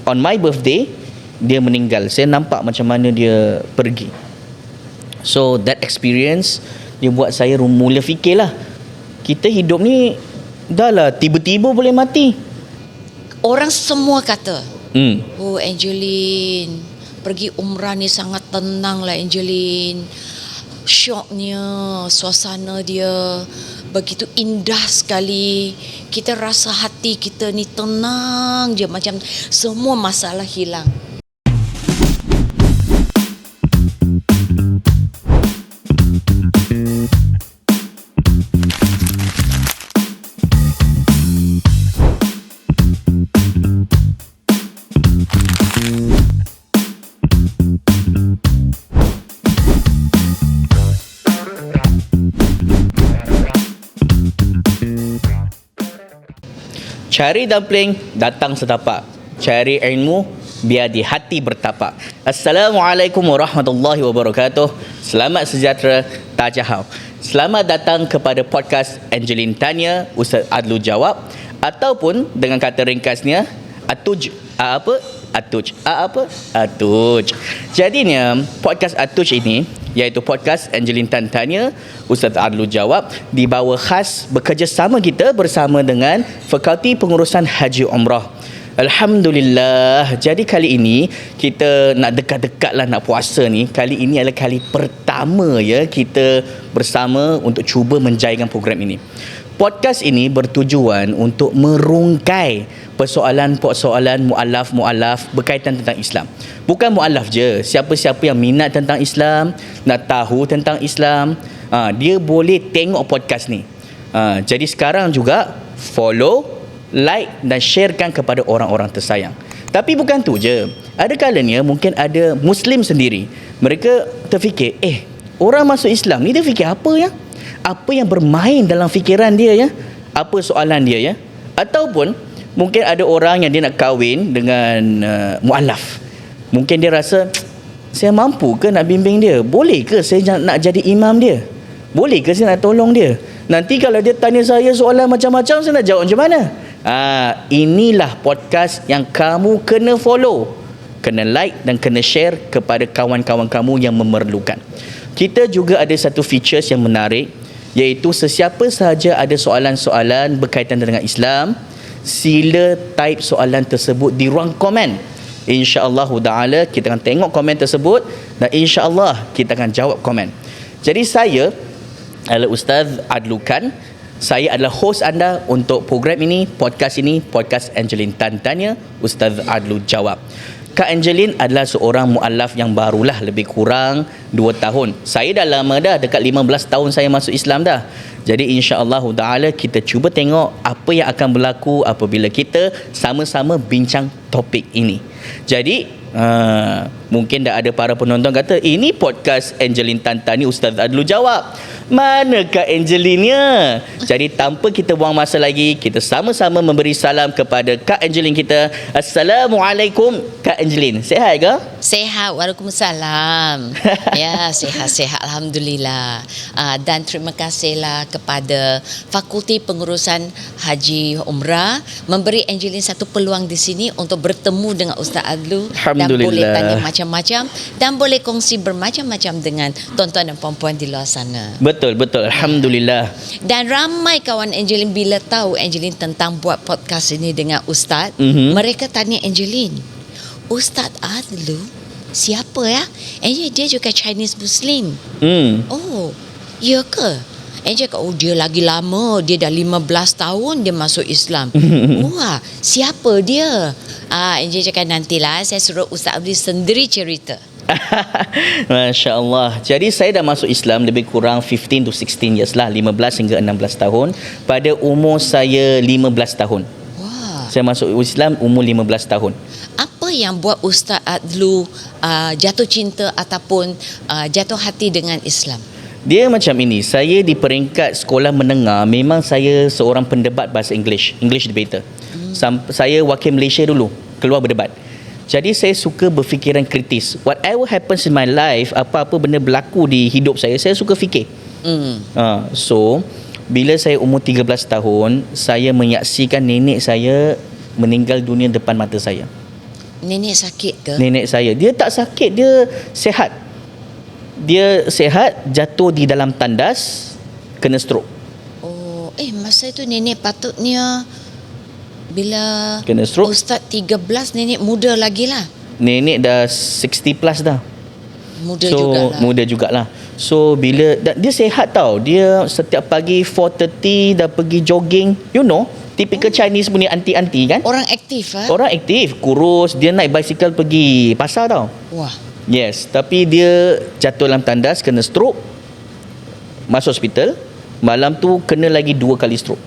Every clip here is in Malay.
on my birthday dia meninggal. Saya nampak macam mana dia pergi. So that experience dia buat saya mula fikirlah, kita hidup ni dah lah tiba-tiba boleh mati. Orang semua kata, oh Angeline, pergi umrah ni sangat tenang lah Angeline. Syoknya, suasana dia begitu indah sekali. Kita rasa hati kita ni tenang je, macam semua masalah hilang. Cari dumpling, datang setapak. Cari ilmu, biar di hati bertapak. Assalamualaikum warahmatullahi wabarakatuh. Selamat sejahtera, Tajahau. Selamat datang kepada podcast Angeline Tanya, Ustaz Adlu Jawab. Ataupun dengan kata ringkasnya, Atuj. Atuj. Jadinya, podcast Atuj ini, iaitu podcast Angeline Tanya, Ustaz Adlu Jawab, dibawa khas bekerjasama kita bersama dengan Fakulti Pengurusan Haji Umrah. Alhamdulillah. Jadi kali ini kita nak dekat-dekat lah nak puasa ni. Kali ini adalah kali pertama ya kita bersama untuk cuba menjayakan program ini. Podcast ini bertujuan untuk merungkai persoalan-persoalan mu'alaf berkaitan tentang Islam. Bukan mu'alaf je, siapa-siapa yang minat tentang Islam, nak tahu tentang Islam, dia boleh tengok podcast ni. Jadi sekarang juga follow, like dan sharekan kepada orang-orang tersayang. Tapi bukan tu je. Ada kalanya mungkin ada Muslim sendiri, mereka terfikir, orang masuk Islam ni dia fikir apa ya? Apa yang bermain dalam fikiran dia ya? Apa soalan dia ya? Ataupun mungkin ada orang yang dia nak kahwin dengan mu'alaf. Mungkin dia rasa, saya mampu ke nak bimbing dia? Boleh ke saya nak jadi imam dia? Boleh ke saya nak tolong dia? Nanti kalau dia tanya saya soalan macam-macam, saya nak jawab macam mana? Inilah podcast yang kamu kena follow, kena like dan kena share kepada kawan-kawan kamu yang memerlukan. Kita juga ada satu features yang menarik, iaitu sesiapa sahaja ada soalan-soalan berkaitan dengan Islam, sila type soalan tersebut di ruang komen. InsyaAllah ta'ala kita akan tengok komen tersebut dan insyaAllah kita akan jawab komen. Jadi saya adalah Ustaz Adlu Kan. Saya adalah host anda untuk program ini, podcast Angeline Tanya, Ustaz Adlu Jawab. Kak Angeline adalah seorang mu'alaf yang barulah, lebih kurang 2 tahun. Saya dah lama dah, dekat 15 tahun saya masuk Islam dah. Jadi insya-Allah ta'ala kita cuba tengok apa yang akan berlaku apabila kita sama-sama bincang topik ini. Jadi mungkin dah ada para penonton kata, ini podcast Angeline Tanya, Ustaz Adlu Jawab. Manakah Angeline-nya? Jadi tanpa kita buang masa lagi, kita sama-sama memberi salam kepada Kak Angeline kita. Assalamualaikum Kak Angeline. Sihat ke? Sehat, waalaikumsalam. Ya, sehat-sehat alhamdulillah. Dan terima kasihlah kepada Fakulti Pengurusan Haji Umrah memberi Angeline satu peluang di sini untuk bertemu dengan Ustaz Adlu dan boleh tanya macam-macam dan boleh kongsi bermacam-macam dengan tuan-tuan dan puan-puan di luar sana. Betul. Alhamdulillah. Dan ramai kawan Angeline bila tahu Angeline tentang buat podcast ini dengan Ustaz, mereka tanya Angeline, Ustaz Adlu siapa ya? Dia juga Chinese Muslim. Oh, ya ke? Cakap, dia lagi lama, dia dah 15 tahun dia masuk Islam. Wah, siapa dia? Cakap, nantilah saya suruh Ustaz Adlu sendiri cerita. Masya Allah. Jadi saya dah masuk Islam lebih kurang 15 to 16 years lah, 15 hingga 16 tahun. Pada umur saya 15 tahun. Wah. Saya masuk Islam umur 15 tahun. Apa yang buat Ustaz Adlu jatuh cinta ataupun jatuh hati dengan Islam? Dia macam ini, saya di peringkat sekolah menengah memang saya seorang pendebat bahasa English debater. Saya wakil Malaysia dulu, keluar berdebat. Jadi saya suka berfikiran kritis. Whatever happens in my life, apa-apa benda berlaku di hidup saya suka fikir. So bila saya umur 13 tahun, saya menyaksikan nenek saya meninggal dunia depan mata saya. Nenek sakit ke? Nenek saya, dia tak sakit, dia sihat. Dia sihat, jatuh di dalam tandas, kena stroke. Oh, masa itu nenek patutnya bila Kena stroke. Ustaz 13, nenek muda lagi lah. Nenek dah 60 plus dah. Muda So jugalah. muda jugalah. So bila dia sihat tau. Dia setiap pagi 4:30 dah pergi jogging. You know, typical Chinese punya aunty-aunty kan. Orang aktif Orang aktif, kurus, dia naik basikal pergi pasar tau. Wah. Yes, tapi dia jatuh dalam tandas, kena stroke, masuk hospital. Malam tu kena lagi 2 kali stroke.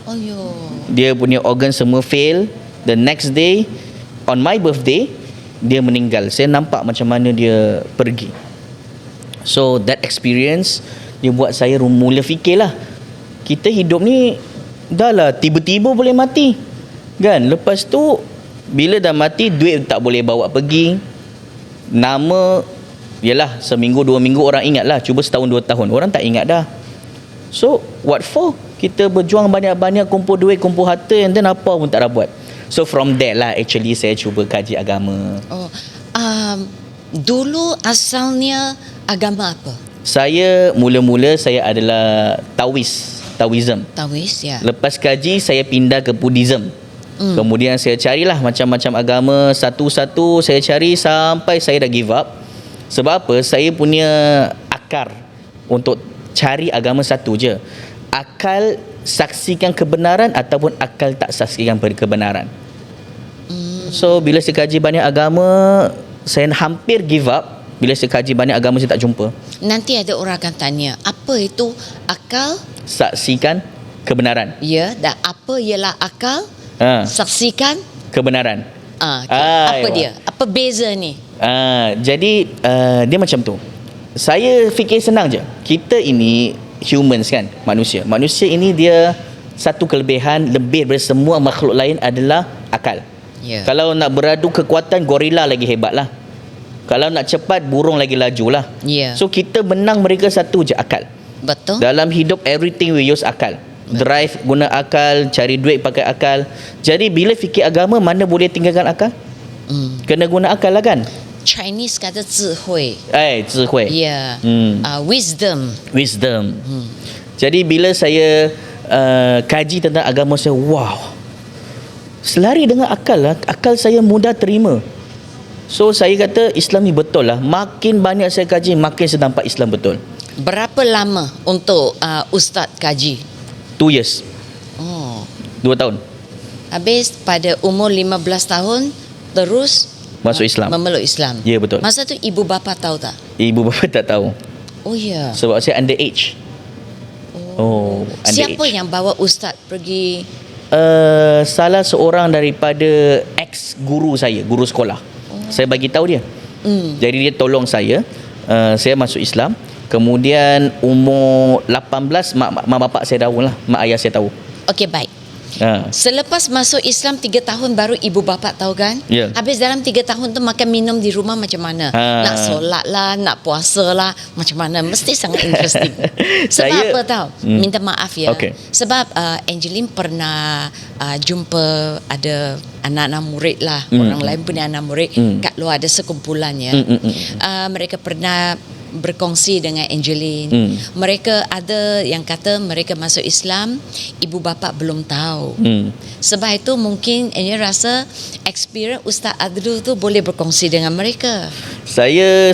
Oh yo. Dia punya organ semua fail. The next day, on my birthday, dia meninggal. Saya nampak macam mana dia pergi. So that experience, dia buat saya mula fikirlah, kita hidup ni dah lah tiba-tiba boleh mati kan. Lepas tu bila dah mati, duit tak boleh bawa pergi. Nama, yelah, seminggu 2 minggu orang ingat lah. Cuba setahun 2 tahun, orang tak ingat dah. So what for? Kita berjuang banyak-banyak, kumpul duit, kumpul harta, and then apa pun tak ada buat. So from there lah actually saya cuba kaji agama. Oh. Dulu asalnya agama apa? Saya mula-mula saya adalah Taoism. Taois ya. Lepas kaji saya pindah ke Buddhism. Kemudian saya carilah macam-macam agama, satu-satu saya cari sampai saya dah give up. Sebab apa? Saya punya akar untuk cari agama satu je. Akal saksikan kebenaran ataupun akal tak saksikan kebenaran. So bila saya kaji banyak agama, saya hampir give up. Bila saya kaji banyak agama, saya tak jumpa. Nanti ada orang akan tanya, apa itu akal? Saksikan kebenaran. Ya, dan apa ialah akal? Saksikan Kebenaran. okay. Apa dia? Apa beza ni? Jadi dia macam tu. Saya fikir senang je. Kita ini humans kan, manusia. Manusia ini dia satu kelebihan lebih daripada semua makhluk lain adalah akal. Ya. Kalau nak beradu kekuatan, gorila lagi hebat lah. Kalau nak cepat, burung lagi laju lah. Ya. So kita menang mereka satu je, akal. Betul? Dalam hidup everything we use akal. Drive guna akal, cari duit pakai akal. Jadi bila fikir agama, mana boleh tinggalkan akal? Kena guna akal lah kan. Chinese kata 智慧. 智慧. Ya. Wisdom. Jadi bila saya kaji tentang agama saya, wow, selari dengan akal lah. Akal saya mudah terima. So saya kata Islam ni betul lah. Makin banyak saya kaji, makin saya nampak Islam betul. Berapa lama untuk Ustaz kaji? 2 years. Oh. 2 tahun. Habis pada umur 15 tahun terus Masuk Islam. Memeluk Islam. Ya, betul. Masa tu ibu bapa tahu tak? Ibu bapa tak tahu. Oh ya. Sebab saya underage. Underage. Siapa yang bawa Ustaz pergi? Salah seorang daripada ex-guru saya, guru sekolah. Saya bagi tahu dia. Jadi dia tolong saya. Saya masuk Islam. Kemudian umur 18 mak bapak saya tahu lah, mak ayah saya tahu. Okey, baik. Selepas masuk Islam 3 tahun baru ibu bapa tahu kan? Ya. Habis dalam 3 tahun tu makan minum di rumah macam mana? Nak solat lah, nak puasa lah, macam mana? Mesti sangat interesting. Sebab apa tahu? Minta maaf ya. Okay. Sebab Angeline pernah jumpa ada anak-anak murid lah, orang lain punya anak murid kat luar ada sekumpulan ya. Mereka pernah berkongsi dengan Angeline. Mereka ada yang kata mereka masuk Islam, ibu bapa belum tahu. Sebab itu mungkin Angeline rasa experience Ustaz Adlu tu boleh berkongsi dengan mereka.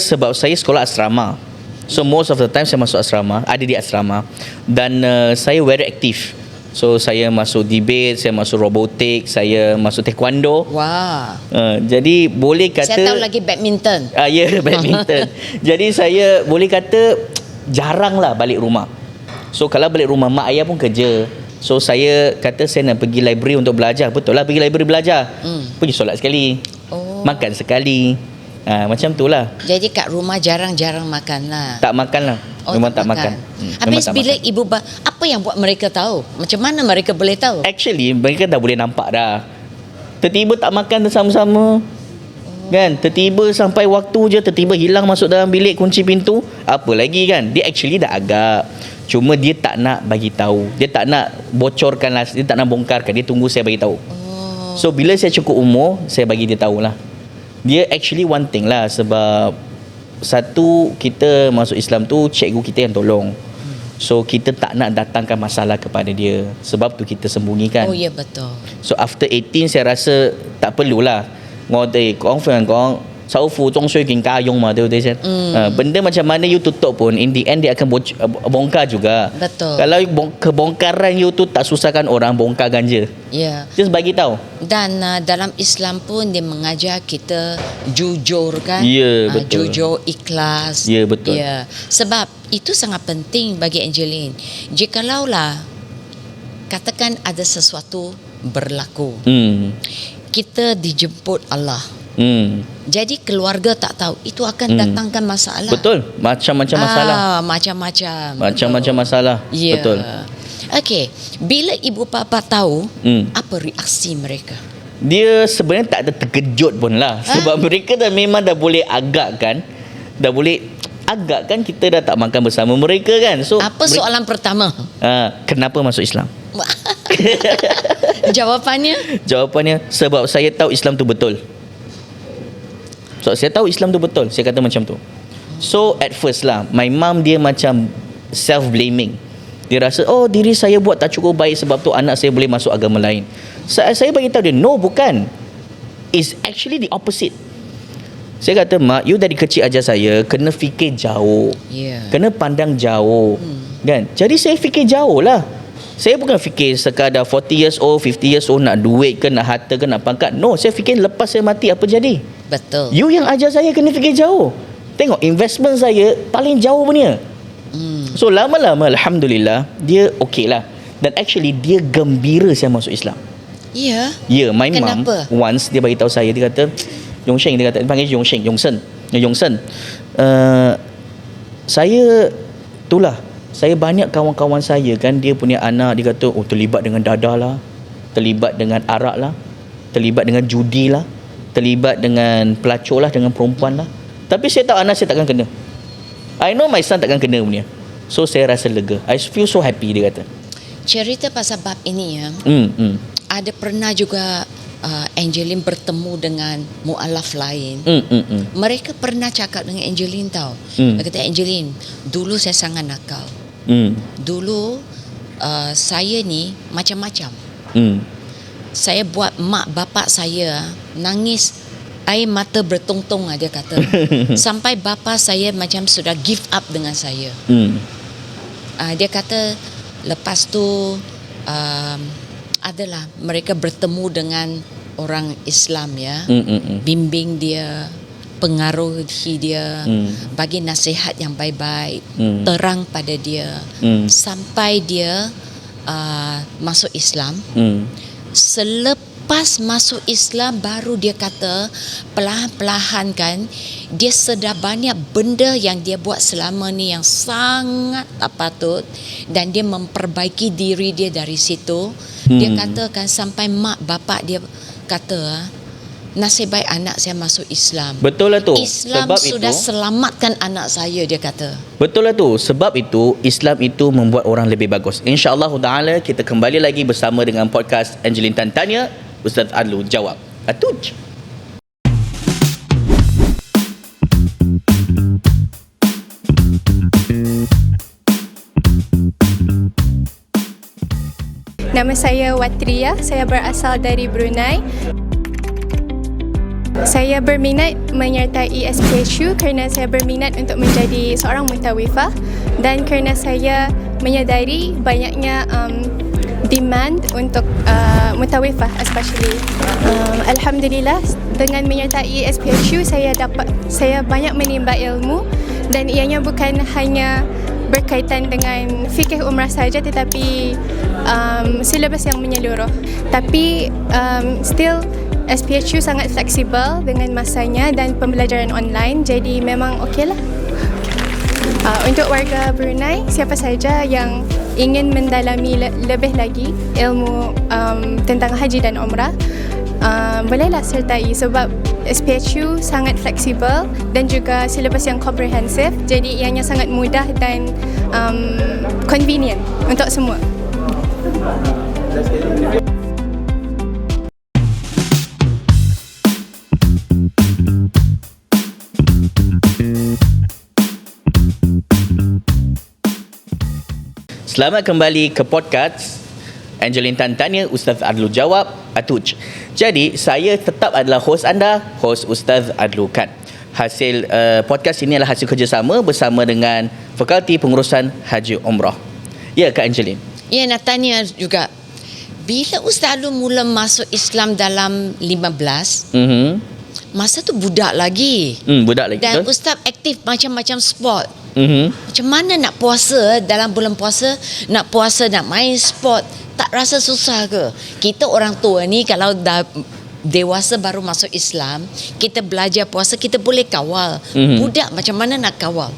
Sebab saya sekolah asrama. So most of the time saya masuk asrama, ada di asrama. Dan saya very aktif. So saya masuk debate, saya masuk robotik, saya masuk taekwondo. Wah. Jadi boleh kata Saya tahu lagi badminton. Ya, badminton. Jadi saya boleh kata jarang lah balik rumah. So kalau balik rumah, mak ayah pun kerja. So saya kata saya nak pergi library untuk belajar. Betul lah, pergi library belajar. Pergi solat sekali, makan sekali. Macam tu lah. Jadi kat rumah jarang-jarang makan lah. Tak makan lah. Memang tak makan. Habis bila ibu apa yang buat mereka tahu? Macam mana mereka boleh tahu? Actually mereka dah boleh nampak dah. Tertiba tak makan bersama-sama. Kan? Tertiba sampai waktu je, tertiba hilang masuk dalam bilik, kunci pintu. Apa lagi kan? Dia actually dah agak. Cuma dia tak nak bagi tahu. Dia tak nak bocorkan lah. Dia tak nak bongkarkan. Dia tunggu saya bagi tahu. So bila saya cukup umur, saya bagi dia tahulah. Dia actually one thing lah, sebab satu, kita masuk Islam tu cikgu kita yang tolong. So kita tak nak datangkan masalah kepada dia, sebab tu kita sembunyikan. Oh ya, betul. So after 18 saya rasa tak perlulah. Kau saufu zong shui king kayong mah, benda macam mana you tutup pun, in the end dia akan bongkar juga. Betul. Kalau kebongkaran you tu tak susahkan orang, bongkar ganja. Ya. Just bagi tahu. Dan dalam Islam pun dia mengajar kita jujur kan. Ya, betul. Jujur, ikhlas. Ya, betul. Ya. Sebab itu sangat penting bagi Angeline. Jikalaulah katakan ada sesuatu berlaku, kita dijemput Allah. Jadi keluarga tak tahu, itu akan datangkan masalah. Betul. Macam-macam masalah. Macam-macam masalah. Ya. Betul. Okey, bila ibu bapa tahu, apa reaksi mereka? Dia sebenarnya tak ada terkejut pun lah. Sebab mereka dah memang dah boleh agakkan, kita dah tak makan bersama mereka kan. So apa soalan pertama? Kenapa masuk Islam? Jawapannya sebab saya tahu Islam tu betul. So saya tahu Islam tu betul. Saya kata macam tu. So at first lah, my mum dia macam self-blaming. Dia rasa, oh diri saya buat tak cukup baik, sebab tu anak saya boleh masuk agama lain. Saya bagi tahu dia, no, bukan. It's actually the opposite. Saya kata, mak, you dari kecil ajar saya kena fikir jauh. Kena pandang jauh. Kan? Jadi saya fikir jauh lah. Saya bukan fikir sekadar 40 years old, 50 years old, nak duit ke, nak harta ke, nak pangkat. No, saya fikir lepas saya mati apa jadi. Betul. You yang ajar saya kena fikir jauh. Tengok investment saya paling jauh punya. So lama-lama Alhamdulillah dia okey lah. Dan actually dia gembira saya masuk Islam. Ya. Ya, my mum Kenapa? once dia bagi tahu saya, dia kata, Yongsheng, dia panggil Yongsen. Saya itulah, saya banyak kawan-kawan saya kan, dia punya anak, dia kata, oh terlibat dengan dadah lah, terlibat dengan arak lah, terlibat dengan judi lah, terlibat dengan pelacur lah, dengan perempuan lah. Tapi saya tahu anak saya takkan kena. I know my son takkan kena punya. So saya rasa lega. I feel so happy, dia kata. Cerita pasal bab ini ya. Ada pernah juga Angeline bertemu dengan mualaf lain. Mereka pernah cakap dengan Angeline tahu. Dia kata, Angeline, dulu saya sangat nakal. Dulu saya ni macam-macam. Saya buat mak bapak saya nangis, air mata bertongtong, dia kata. Sampai bapa saya macam sudah give up dengan saya. Dia kata lepas tu adalah mereka bertemu dengan orang Islam ya, bimbing dia, pengaruhi dia, bagi nasihat yang baik-baik, terang pada dia, sampai dia masuk Islam. Selepas masuk Islam baru dia kata perlahan-lahan kan, dia sedar banyak benda yang dia buat selama ni yang sangat tak patut, dan dia memperbaiki diri dia dari situ. Dia katakan sampai mak bapak dia kata, nasib baik anak saya masuk Islam. Betul lah tu. Islam sebab sudah itu, selamatkan anak saya, dia kata. Betul lah tu. Sebab itu Islam itu membuat orang lebih bagus. InsyaAllah ta'ala kita kembali lagi bersama dengan podcast Angeline Tan Tanya, Ustaz Adlu Jawab. Atuj. Nama saya Watria, saya berasal dari Brunei. Saya berminat menyertai SPHU kerana saya berminat untuk menjadi seorang mutawifah, dan kerana saya menyadari banyaknya demand untuk mutawifah especially. Alhamdulillah, dengan menyertai SPHU saya banyak menimba ilmu, dan ianya bukan hanya berkaitan dengan fikih umrah saja, tetapi silabus yang menyeluruh. Tapi still SPHU sangat fleksibel dengan masanya dan pembelajaran online, jadi memang okeylah. Untuk warga Brunei, siapa saja yang ingin mendalami lebih lagi ilmu tentang haji dan umrah, bolehlah sertai, sebab SPHU sangat fleksibel dan juga silabus yang komprehensif, jadi ianya sangat mudah dan convenient untuk semua. Selamat kembali ke podcast Angelin Tan Tanya, Ustaz Adlu Jawab, Atuj. Jadi, saya tetap adalah host anda, host Ustaz Adlu Kan. Hasil podcast ini adalah hasil kerjasama bersama dengan Fakulti Pengurusan Haji Umrah. Ya, Kak Angelin. Ya, nak tanya juga. Bila Ustaz Adlu mula masuk Islam dalam 15, masa tu budak lagi. Budak lagi. Dan betul? Ustaz aktif macam-macam sport. Macam mana nak puasa dalam bulan puasa, nak main sport, tak rasa susah ke? Kita orang tua ni kalau dah dewasa baru masuk Islam, kita belajar puasa, kita boleh kawal. Budak macam mana nak kawal?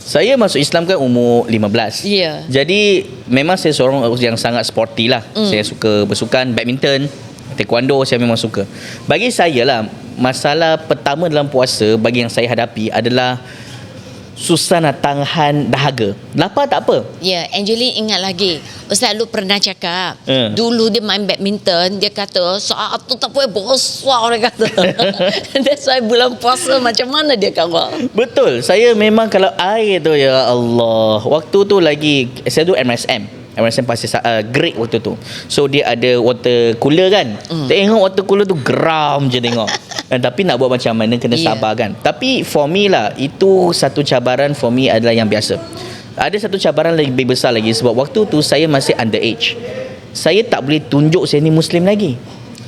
Saya masuk Islam kan umur 15. Ya. Jadi memang saya seorang yang sangat sporty lah. Saya suka bersukan badminton, taekwondo, saya memang suka. Bagi saya lah, masalah pertama dalam puasa bagi yang saya hadapi adalah susah nak tahan dahaga. Lapar tak apa. Ya, Angelin ingat lagi. Ustaz Lu pernah cakap, dulu dia main badminton, dia kata, saat tu tak boleh besar, dia kata. That's why bulan puasa macam mana dia kawal? Betul. Saya memang kalau air tu, ya Allah. Waktu tu lagi, saya tu MSM Pasir Great waktu tu. So dia ada water cooler kan. Tengok water cooler tu geram je tengok. Tapi nak buat macam mana, kena sabar kan. Tapi for me lah, itu satu cabaran for me adalah yang biasa. Ada satu cabaran lebih besar lagi, sebab waktu tu saya masih underage. Saya tak boleh tunjuk saya ni Muslim lagi.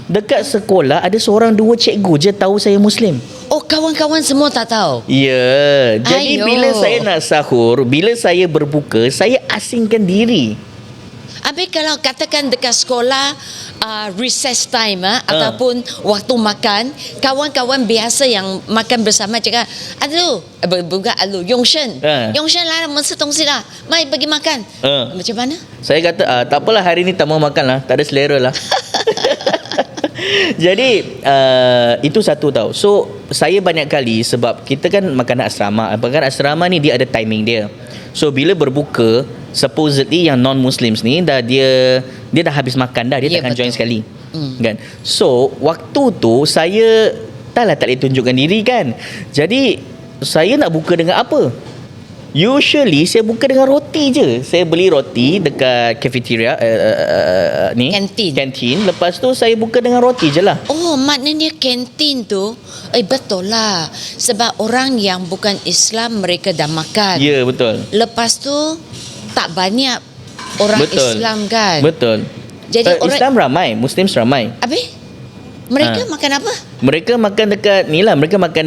Dekat sekolah ada seorang dua cikgu je tahu saya Muslim. Oh, kawan-kawan semua tak tahu? Ya. Jadi bila saya nak sahur, bila saya berbuka, saya asingkan diri. Habis kalau katakan dekat sekolah recess time ataupun waktu makan, kawan-kawan biasa yang makan bersama cakap, Adlu, bukan Adlu, Yongshen. Yongshen lah, mesti tongsi lah. Mai pergi makan. Macam mana? Saya kata, tak apalah hari ni tak mau makan lah, tak ada selera lah. Jadi itu satu tau. So saya banyak kali, sebab kita kan makanan asrama ni dia ada timing dia. So bila berbuka, supposedly yang non-Muslims ni dia dah habis makan dah, dia takkan join sekali. Kan. So waktu tu saya tak boleh tunjukkan diri kan. Jadi saya nak buka dengan apa? Usually saya buka dengan roti je. Saya beli roti dekat cafeteria ni, kantin. Lepas tu saya buka dengan roti je lah. Oh, maknanya kantin tu betul lah. Sebab orang yang bukan Islam, mereka dah makan. Ya, betul. Lepas tu tak banyak orang Islam kan. Betul. Jadi Islam ramai, Muslims ramai. Habis mereka makan apa? Mereka makan dekat ni lah. Mereka makan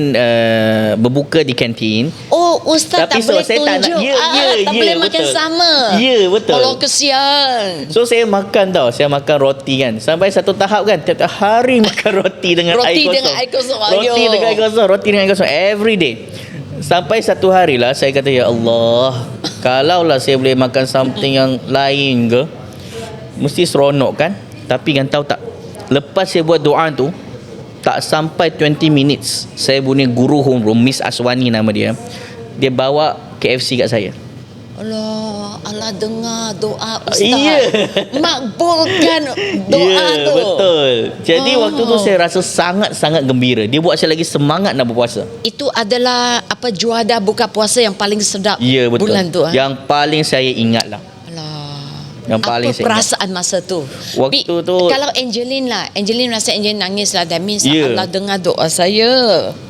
berbuka di kantin. Oh, Ustaz tapi tak boleh saya tunjuk. Tak boleh betul. makan sama. Ya, betul. Kalau kesian. So saya makan tau. Saya makan roti kan. Sampai satu tahap kan, tiap-tiap hari makan roti dengan air kosong. Roti dengan air kosong. Every day. Sampai satu hari lah saya kata, ya Allah, kalaulah saya boleh makan something yang lain ke, mesti seronok kan. Tapi kan tahu tak, lepas saya buat doa tu, tak sampai 20 minutes, saya punya guru homeroom, Miss Aswani nama dia, dia bawa KFC kat saya. Allah dengar doa Ustaz. Ya. Makbulkan doa tu. Betul. Jadi waktu tu saya rasa sangat-sangat gembira. Dia buat saya lagi semangat nak berpuasa. Itu adalah juadah buka puasa yang paling sedap. Ya, betul. Bulan tu. Yang paling saya ingat lah. Yang paling apa perasaan masa tu? Waktu tu, kalau Angelin rasa Angelin nangis lah. That means Allah dengar doa saya.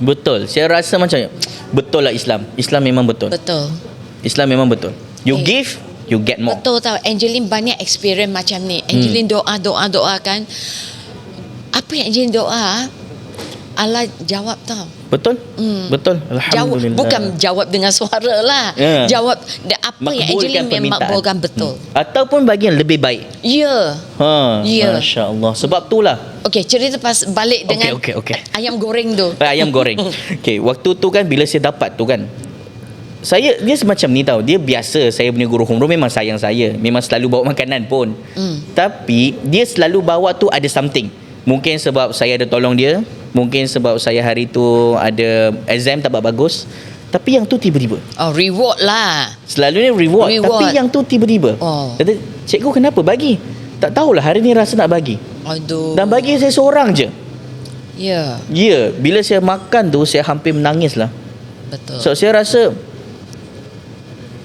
Betul. Saya rasa macam betul lah Islam memang betul. Islam memang betul. You give, you get more. Betul tau. Angelin banyak experience macam ni. Angelin doa kan. Apa yang Angelin doa, Allah jawab tau. Betul? Betul. Alhamdulillah. Bukan jawab dengan suara lah. Jawab apa yang Angelin makbulkan betul. Ataupun bagi yang lebih baik. Ya. Masya Allah. Sebab itulah. Okey, cerita balik dengan ayam goreng tu. Ayam goreng. Okey, waktu tu kan bila saya dapat tu kan, dia semacam ni tau. Dia biasa, saya punya guru homeroom memang sayang saya. Memang selalu bawa makanan pun. Tapi dia selalu bawa tu ada something. Mungkin sebab saya ada tolong dia, mungkin sebab saya hari tu ada exam tak bagus. Tapi yang tu tiba-tiba. Oh, reward lah. Selalunya reward. Tapi yang tu tiba-tiba. Kata, cikgu kenapa bagi? Tak tahulah hari ni rasa nak bagi. Aduh. Dan bagi saya seorang je. Ya. Ya, bila saya makan tu saya hampir menangis lah. Betul. So saya rasa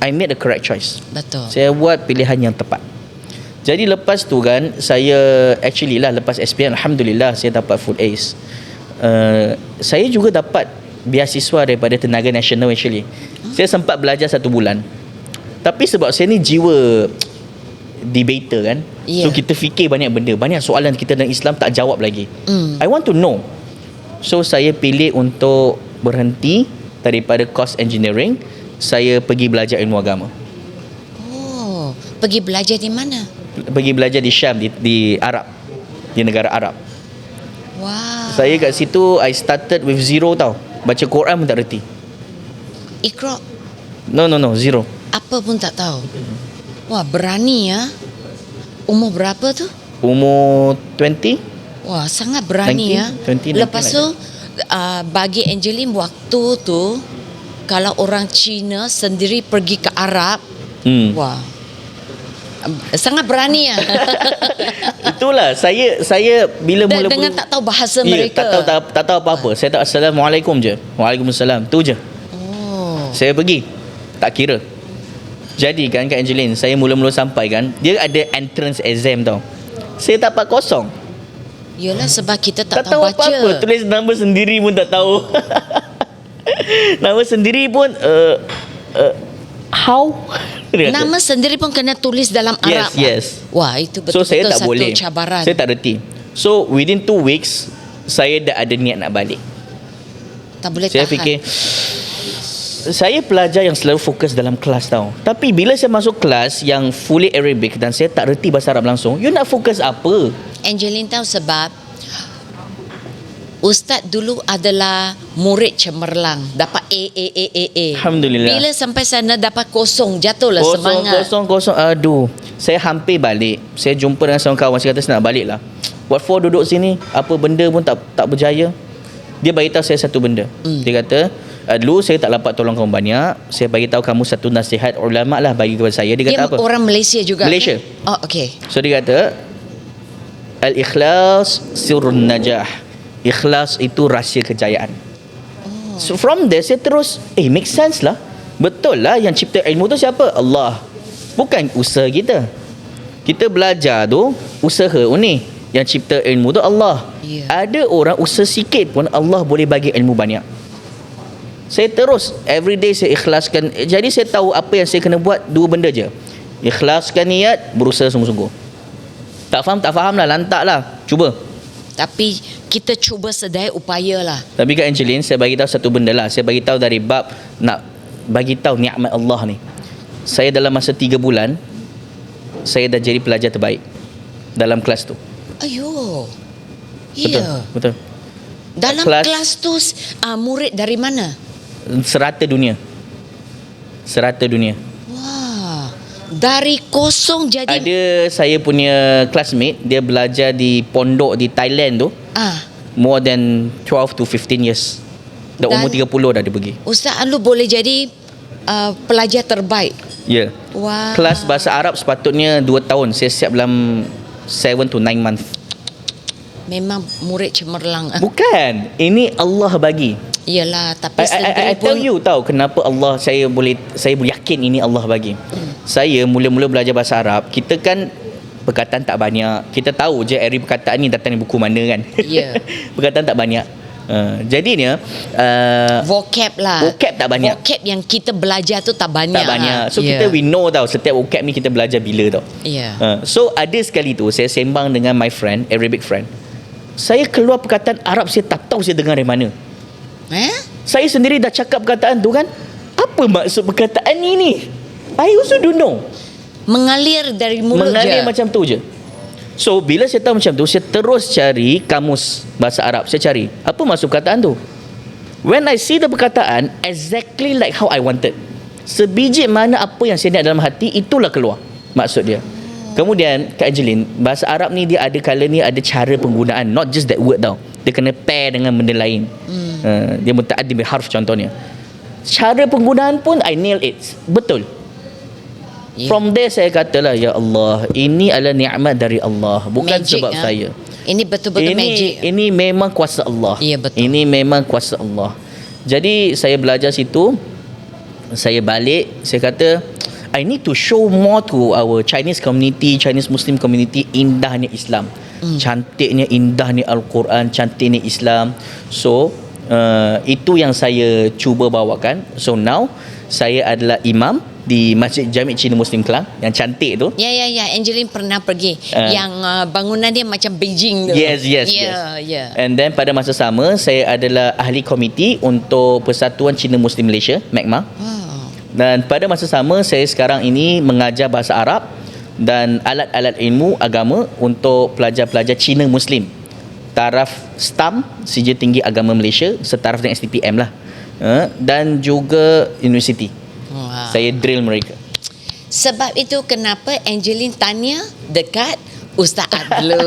I made the correct choice. Betul. Saya buat pilihan yang tepat. Jadi lepas tu kan, saya actually lah lepas SPM, Alhamdulillah saya dapat full A's. Saya juga dapat beasiswa daripada Tenaga Nasional actually. Saya sempat belajar 1 bulan. Tapi sebab saya ni jiwa debater kan, so kita fikir banyak benda, banyak soalan kita dalam Islam tak jawab lagi. I want to know. So saya pilih untuk berhenti daripada course engineering. Saya pergi belajar ilmu agama. Oh, pergi belajar di mana? Pergi belajar di Syam, di Arab, di negara Arab. Wow. Saya kat situ I started with zero tau. Baca Quran pun tak reti. Iqra No, zero. apa pun tak tahu. Wah, berani ya. Umur berapa tu? Umur 20. Wah, sangat berani 19, ya. 20, Lepas tu bagi Angeline waktu tu, kalau orang Cina sendiri pergi ke Arab, wah, sangat berani ya. Itulah saya bila mula Dengan tak tahu bahasa mereka. tak tahu apa-apa. Saya tak Assalamualaikum je. Waalaikumsalam. Tu je. Oh. Saya pergi. Tak kira. Jadi kan Kak Angeline, saya mula-mula sampai kan, dia ada entrance exam tau. Saya dapat kosong. Yalah, sebab kita tak tahu tahu baca. apa-apa. Tulis nama sendiri pun tak tahu. Nama sendiri pun how? Nama sendiri pun kena tulis dalam Arab. Yes. Wah, itu So saya betul-betul tak satu boleh. cabaran. Saya tak reti. So within 2 weeks saya dah ada niat nak balik. Tak boleh Saya tahan. fikir saya pelajar yang selalu fokus dalam kelas tau. Tapi bila saya masuk kelas yang fully Arabic dan saya tak reti bahasa Arab langsung, you nak fokus apa? Angeline tahu sebab Ustaz dulu adalah murid cemerlang, dapat A. Alhamdulillah. Bila sampai sana dapat kosong, jatuhlah semangat. Kosong. Aduh, saya hampir balik. Saya jumpa dengan seorang kawan, saya kata saya nak balik lah. What for duduk sini? Apa benda pun tak berjaya. Dia beritahu saya satu benda. Dia kata, dulu saya tak dapat tolong kamu banyak. Saya bagi tahu kamu satu nasihat ulama lah bagi kepada saya. Dia kata apa? Orang Malaysia juga. Malaysia. Kan? Oh, okey. So dia kata, al-ikhlas sirrun najah. Ikhlas itu rahsia kejayaan. So from there saya terus make sense lah. Betul lah yang cipta ilmu tu siapa? Allah. Bukan usaha kita. Kita belajar tu usaha ni. Yang cipta ilmu tu Allah. Ada orang usaha sikit pun Allah boleh bagi ilmu banyak. Saya terus everyday saya ikhlaskan. Jadi saya tahu apa yang saya kena buat, 2 benda je. Ikhlaskan niat, berusaha sungguh-sungguh. Tak faham lah, lantak lah. Cuba. Tapi kita cuba sedaya upaya lah. Tapi Kak Angeline, saya bagi tahu satu benda lah. Saya bagi tahu dari bab nak bagi tahu nikmat Allah ni. Saya dalam masa 3 bulan saya dah jadi pelajar terbaik dalam kelas tu. Ayuh. Ya. Betul. Dalam kelas tu murid dari mana? Serata dunia. Wah. Dari kosong jadi Ada saya punya classmate, dia belajar di pondok di Thailand tu. More than 12 to 15 years. Dah umur 30 dah dia pergi. Ustaz Alu boleh jadi pelajar terbaik. Ya. Wow. Kelas bahasa Arab sepatutnya 2 tahun. Saya siap dalam 7 to 9 months. Memang murid cemerlang. Bukan. Ini Allah bagi. Yalah, tapi I tell you tahu kenapa Allah saya boleh yakin ini Allah bagi. Saya mula-mula belajar bahasa Arab, kita kan perkataan tak banyak. Kita tahu je array perkataan ni datang dari buku mana kan. Ya. Perkataan tak banyak. Jadinya vocab lah. Vocab tak banyak. Vocab yang kita belajar tu tak banyak. Tak banyak. So kita we know tau setiap vocab ni kita belajar bila tau. So ada sekali tu saya sembang dengan my friend, Arabic friend. Saya keluar perkataan Arab saya tak tahu saya dengar dari mana. Saya sendiri dah cakap perkataan tu kan. Apa maksud perkataan ni? I also don't know. Mengalir dari mulut Mengalir macam tu je. So bila saya tahu macam tu, saya terus cari kamus bahasa Arab. Saya cari apa maksud perkataan tu. When I see the perkataan exactly like how I wanted, sebiji mana apa yang saya nak dalam hati, itulah keluar maksud dia. Kemudian Kak Angeline, bahasa Arab ni dia ada kala ni ada cara penggunaan, not just that word tau. Dia kena pair dengan benda lain. Dia muta'addi bi harf contohnya. Cara penggunaan pun I nail it. Betul. From there saya katalah, ya Allah, ini adalah nikmat dari Allah, bukan magic, sebab saya. Ini betul-betul magic. Ini memang kuasa Allah. Ya, betul. Ini memang kuasa Allah. Jadi saya belajar situ, saya balik, saya kata I need to show more to our Chinese community, Chinese Muslim community, indahnya Islam. Cantiknya, indahnya Al-Quran, cantiknya Islam. So itu yang saya cuba bawakan. So now saya adalah imam di Masjid Jami' Cina Muslim Kelang yang cantik tu. Ya. Angeline pernah pergi. Yang bangunan dia macam Beijing tu. Yes. Ya. And then pada masa sama, saya adalah ahli komiti untuk Persatuan Cina Muslim Malaysia, MACMA. Dan pada masa sama, saya sekarang ini mengajar bahasa Arab dan alat-alat ilmu agama untuk pelajar-pelajar Cina Muslim. Taraf STAM, Sijil Tinggi Agama Malaysia, setaraf dengan STPM lah. Dan juga universiti. Saya drill mereka. Sebab itu kenapa Angeline tanya dekat Ustaz Adlu.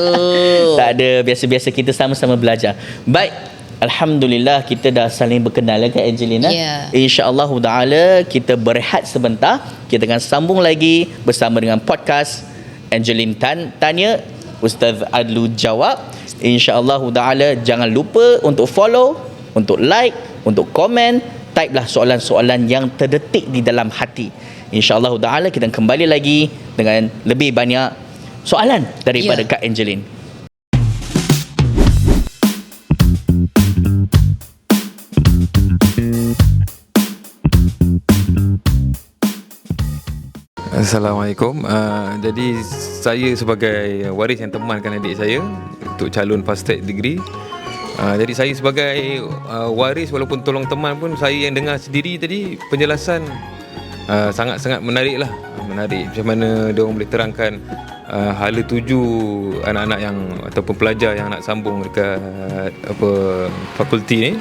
Tak ada, biasa-biasa kita sama-sama belajar. Baik, alhamdulillah kita dah saling berkenal kan Angelina. Ya. InsyaAllah ta'ala kita berehat sebentar. Kita akan sambung lagi bersama dengan podcast Angeline Tanya, Ustaz Adlu Jawab. InsyaAllah ta'ala jangan lupa untuk follow, untuk like, untuk komen. Type lah soalan-soalan yang terdetik di dalam hati. InsyaAllah ta'ala kita kembali lagi dengan lebih banyak soalan daripada Kak Angeline. Assalamualaikum. Jadi saya sebagai waris yang temankan adik saya untuk calon fast track degree. Jadi saya sebagai waris walaupun tolong teman pun, saya yang dengar sendiri tadi penjelasan sangat-sangat menarik lah. Menarik macam mana dia orang boleh terangkan hala tuju anak-anak yang ataupun pelajar yang nak sambung dekat fakulti ni.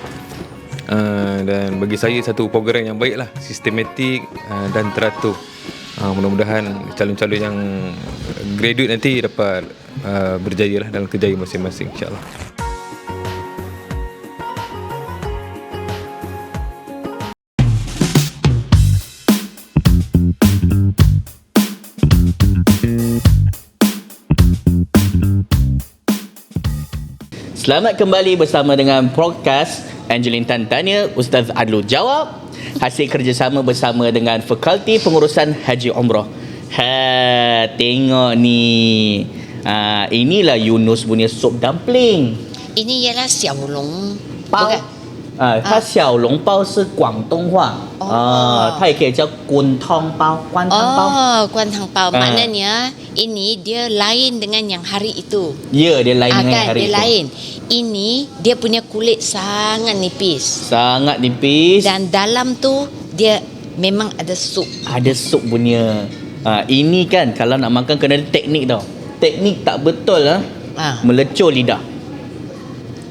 Dan bagi saya satu program yang baik lah, sistematik dan teratur. Mudah-mudahan calon-calon yang graduate nanti dapat berjaya lah dalam kerjaya masing-masing, insyaAllah. Selamat kembali bersama dengan podcast Angeline Tanya, Ustaz Adlu Jawab. Hasil kerjasama bersama dengan Fakulti Pengurusan Haji Umrah. Tengok ni. Inilah Yunus punya sup dumpling. Ini ialah xiao long Bao. bukan? 它小笼包是广东话，它也可以叫滚汤包、灌汤包。 Kuan Tang Pao. Maknanya ini dia lain dengan yang hari itu. Ya, dia lain dengan Kan, hari dia itu. lain. Ini dia punya kulit sangat nipis. Sangat nipis. Dan dalam tu dia memang ada sup. Ada sup punya. Ini kan kalau nak makan kena ada teknik tau. Teknik tak betul melecur lidah.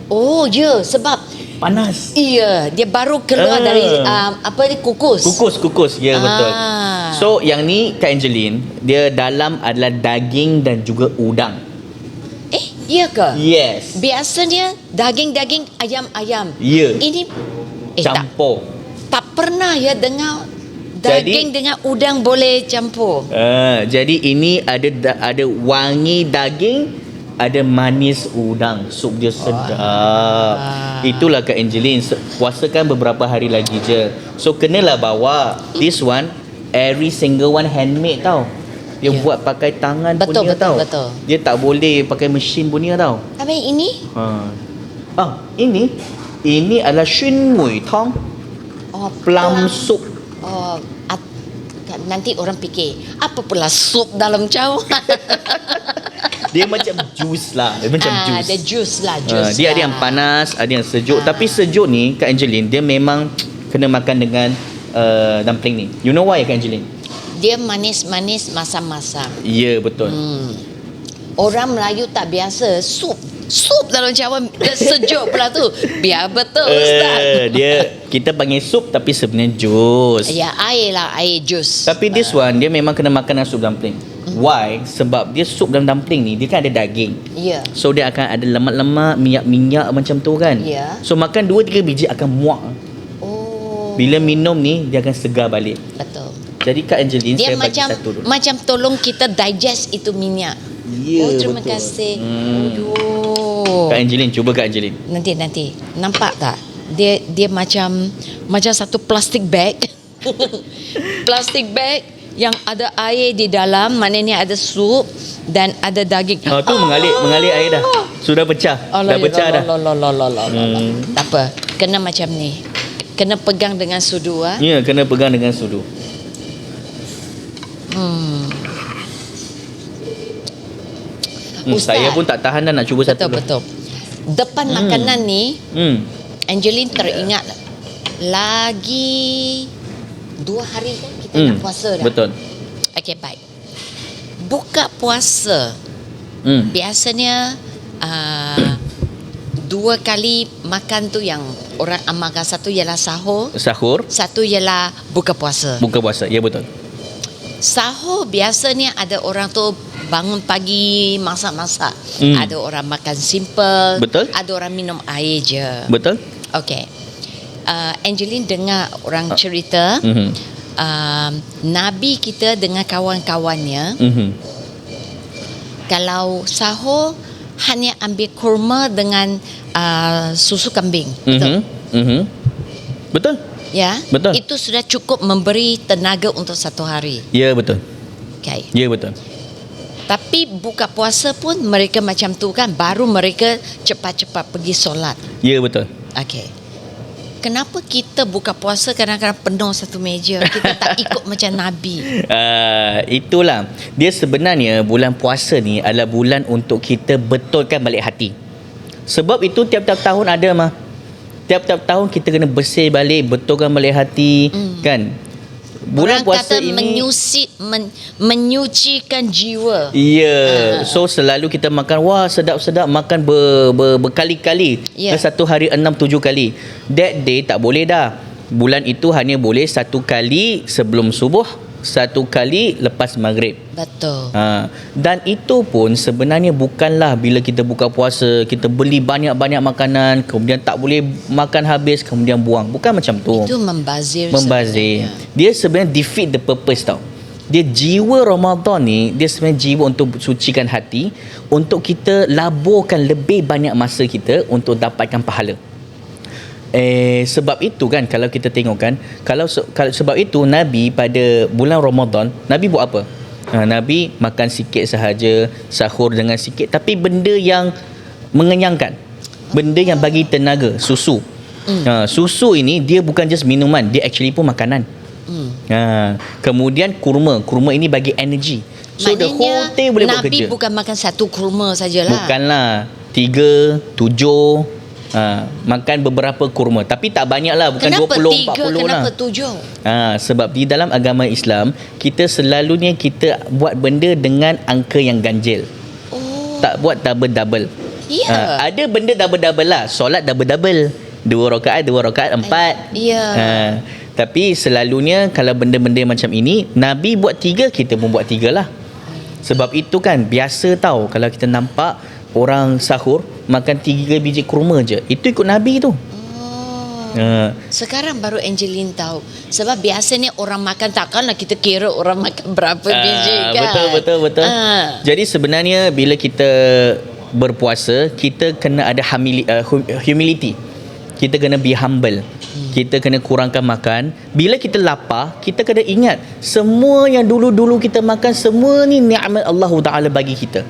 Oh ya, sebab Panas. iya, dia baru keluar dari apa ni, kukus. Kukus. Ya, betul. Ah. So yang ni Kak Angeline, dia dalam adalah daging dan juga udang. Iya ke? Yes. Biasanya daging-daging ayam-ayam. Ya. Ini Campur. tak pernah ya dengar daging dengan udang boleh campur. Jadi ini ada wangi daging, ada manis udang. Sup dia sedap. Itulah Kak Angeline, puasa kan beberapa hari lagi je. So kenalah bawa this one, every single one handmade tau. Dia buat pakai tangan punya tau. Betul. Dia tak boleh pakai mesin punya tau. Habis ini? Ini adalah Xun Mui Tong, plum soup. Nanti orang fikir apa pula sup dalam cawan. Dia macam jus lah. Dia macam jus. Ada jus lah, jus. Dia ada yang panas, ada yang sejuk. Tapi sejuk ni Kak Angeline, dia memang kena makan dengan dumpling ni. You know why Kak Angeline? Dia manis-manis, masam-masam. Ya, betul. Orang Melayu tak biasa sup dalam cawan sejuk pula tu. Biar betul Ustaz. Kita panggil sup tapi sebenarnya jus. Ya, air lah, air jus. Tapi this one dia memang kena makan dengan sup dumpling. Why? Sebab dia sup dalam dumpling ni dia kan ada daging. Ya. So dia akan ada lemak-lemak, minyak-minyak macam tu kan. Ya. So makan 2-3 biji akan muak. Oh. Bila minum ni dia akan segar balik. Betul. Jadi Kak Angeline, Dia saya bagi macam satu dulu. macam tolong kita digest itu minyak. Ya, terima betul. kasih. Kak Angeline, cuba Kak Angeline. Nanti nampak tak? Dia macam satu plastic bag. Plastic bag yang ada air di dalam, maknanya ada sup dan ada daging. Tu mengalir air dah. Sudah pecah. Dah pecah dah. Tak apa. Kena macam ni. Kena pegang dengan sudu Ya, kena pegang dengan sudu. Ustaz, saya pun tak tahan dah nak cuba satu. Betul. Depan makanan ni, Angeline teringat lagi 2 hari kan kita nak puasa dah. Betul. Okey, baik. Buka puasa biasanya 2 kali makan tu yang orang amalkan. Satu ialah sahur, satu ialah buka puasa. Ya, betul. Sahur biasanya ada orang tu bangun pagi masak-masak. Ada orang makan simple. Betul. Ada orang minum air je. Betul. Okey. Angeline dengar orang cerita Nabi kita dengan kawan-kawannya kalau sahur hanya ambil kurma dengan susu kambing. Betul? Betul. Ya. Betul. Itu sudah cukup memberi tenaga untuk 1 hari. Ya, betul. Okay. Ya, betul. Tapi buka puasa pun mereka macam tu kan, baru mereka cepat-cepat pergi solat. Ya, betul. Okey. Kenapa kita buka puasa kadang-kadang penuh satu meja? Kita tak ikut macam Nabi. Itulah. Dia sebenarnya bulan puasa ni adalah bulan untuk kita betulkan balik hati. Sebab itu tiap-tiap tahun ada mah. Tiap-tiap tahun kita kena bersih balik, betulkan balik hati, kan? Bulan orang puasa kata ini menyucikan jiwa. Ya. So selalu kita makan, wah sedap-sedap, makan berkali-kali. Satu hari 6-7 kali. That day tak boleh dah. Bulan itu hanya boleh 1 kali sebelum subuh, 1 kali lepas maghrib. Betul. Dan itu pun sebenarnya bukanlah bila kita buka puasa kita beli banyak-banyak makanan kemudian tak boleh makan habis kemudian buang. Bukan macam tu. Itu membazir. Dia sebenarnya defeat the purpose tau. Dia jiwa Ramadan ni, dia sebenarnya jiwa untuk sucikan hati, untuk kita laburkan lebih banyak masa kita untuk dapatkan pahala. Sebab itu kan kalau kita tengok kan, kalau sebab itu Nabi pada bulan Ramadan Nabi buat apa? Nabi makan sikit sahaja, sahur dengan sikit, tapi benda yang mengenyangkan, benda yang bagi tenaga. Susu. Susu ini dia bukan just minuman, dia actually pun makanan. Kemudian kurma ini bagi energy. So maknanya, the whole day boleh buat kerja. Nabi bukan makan 1 kurma sajalah. Bukanlah 3, 7. Makan beberapa kurma, tapi tak banyak lah, bukan kenapa 20, 40 kenapa lah. 7? Sebab di dalam agama Islam kita selalunya kita buat benda dengan angka yang ganjil. Tak buat double-double. Ada benda double-double lah. Solat double-double, 2 rakaat 4. Tapi selalunya kalau benda-benda macam ini Nabi buat 3, kita pun buat 3 lah. Sebab itu kan biasa tahu kalau kita nampak orang sahur makan 3 biji kurma je, itu ikut Nabi tu. Sekarang baru Angeline tahu. Sebab biasanya orang makan, takkanlah kita kira orang makan berapa biji kan. Betul. Jadi sebenarnya bila kita berpuasa, kita kena ada humility. Kita kena be humble. Kita kena kurangkan makan. Bila kita lapar, kita kena ingat semua yang dulu-dulu kita makan, semua ni nikmat Allah Ta'ala bagi kita.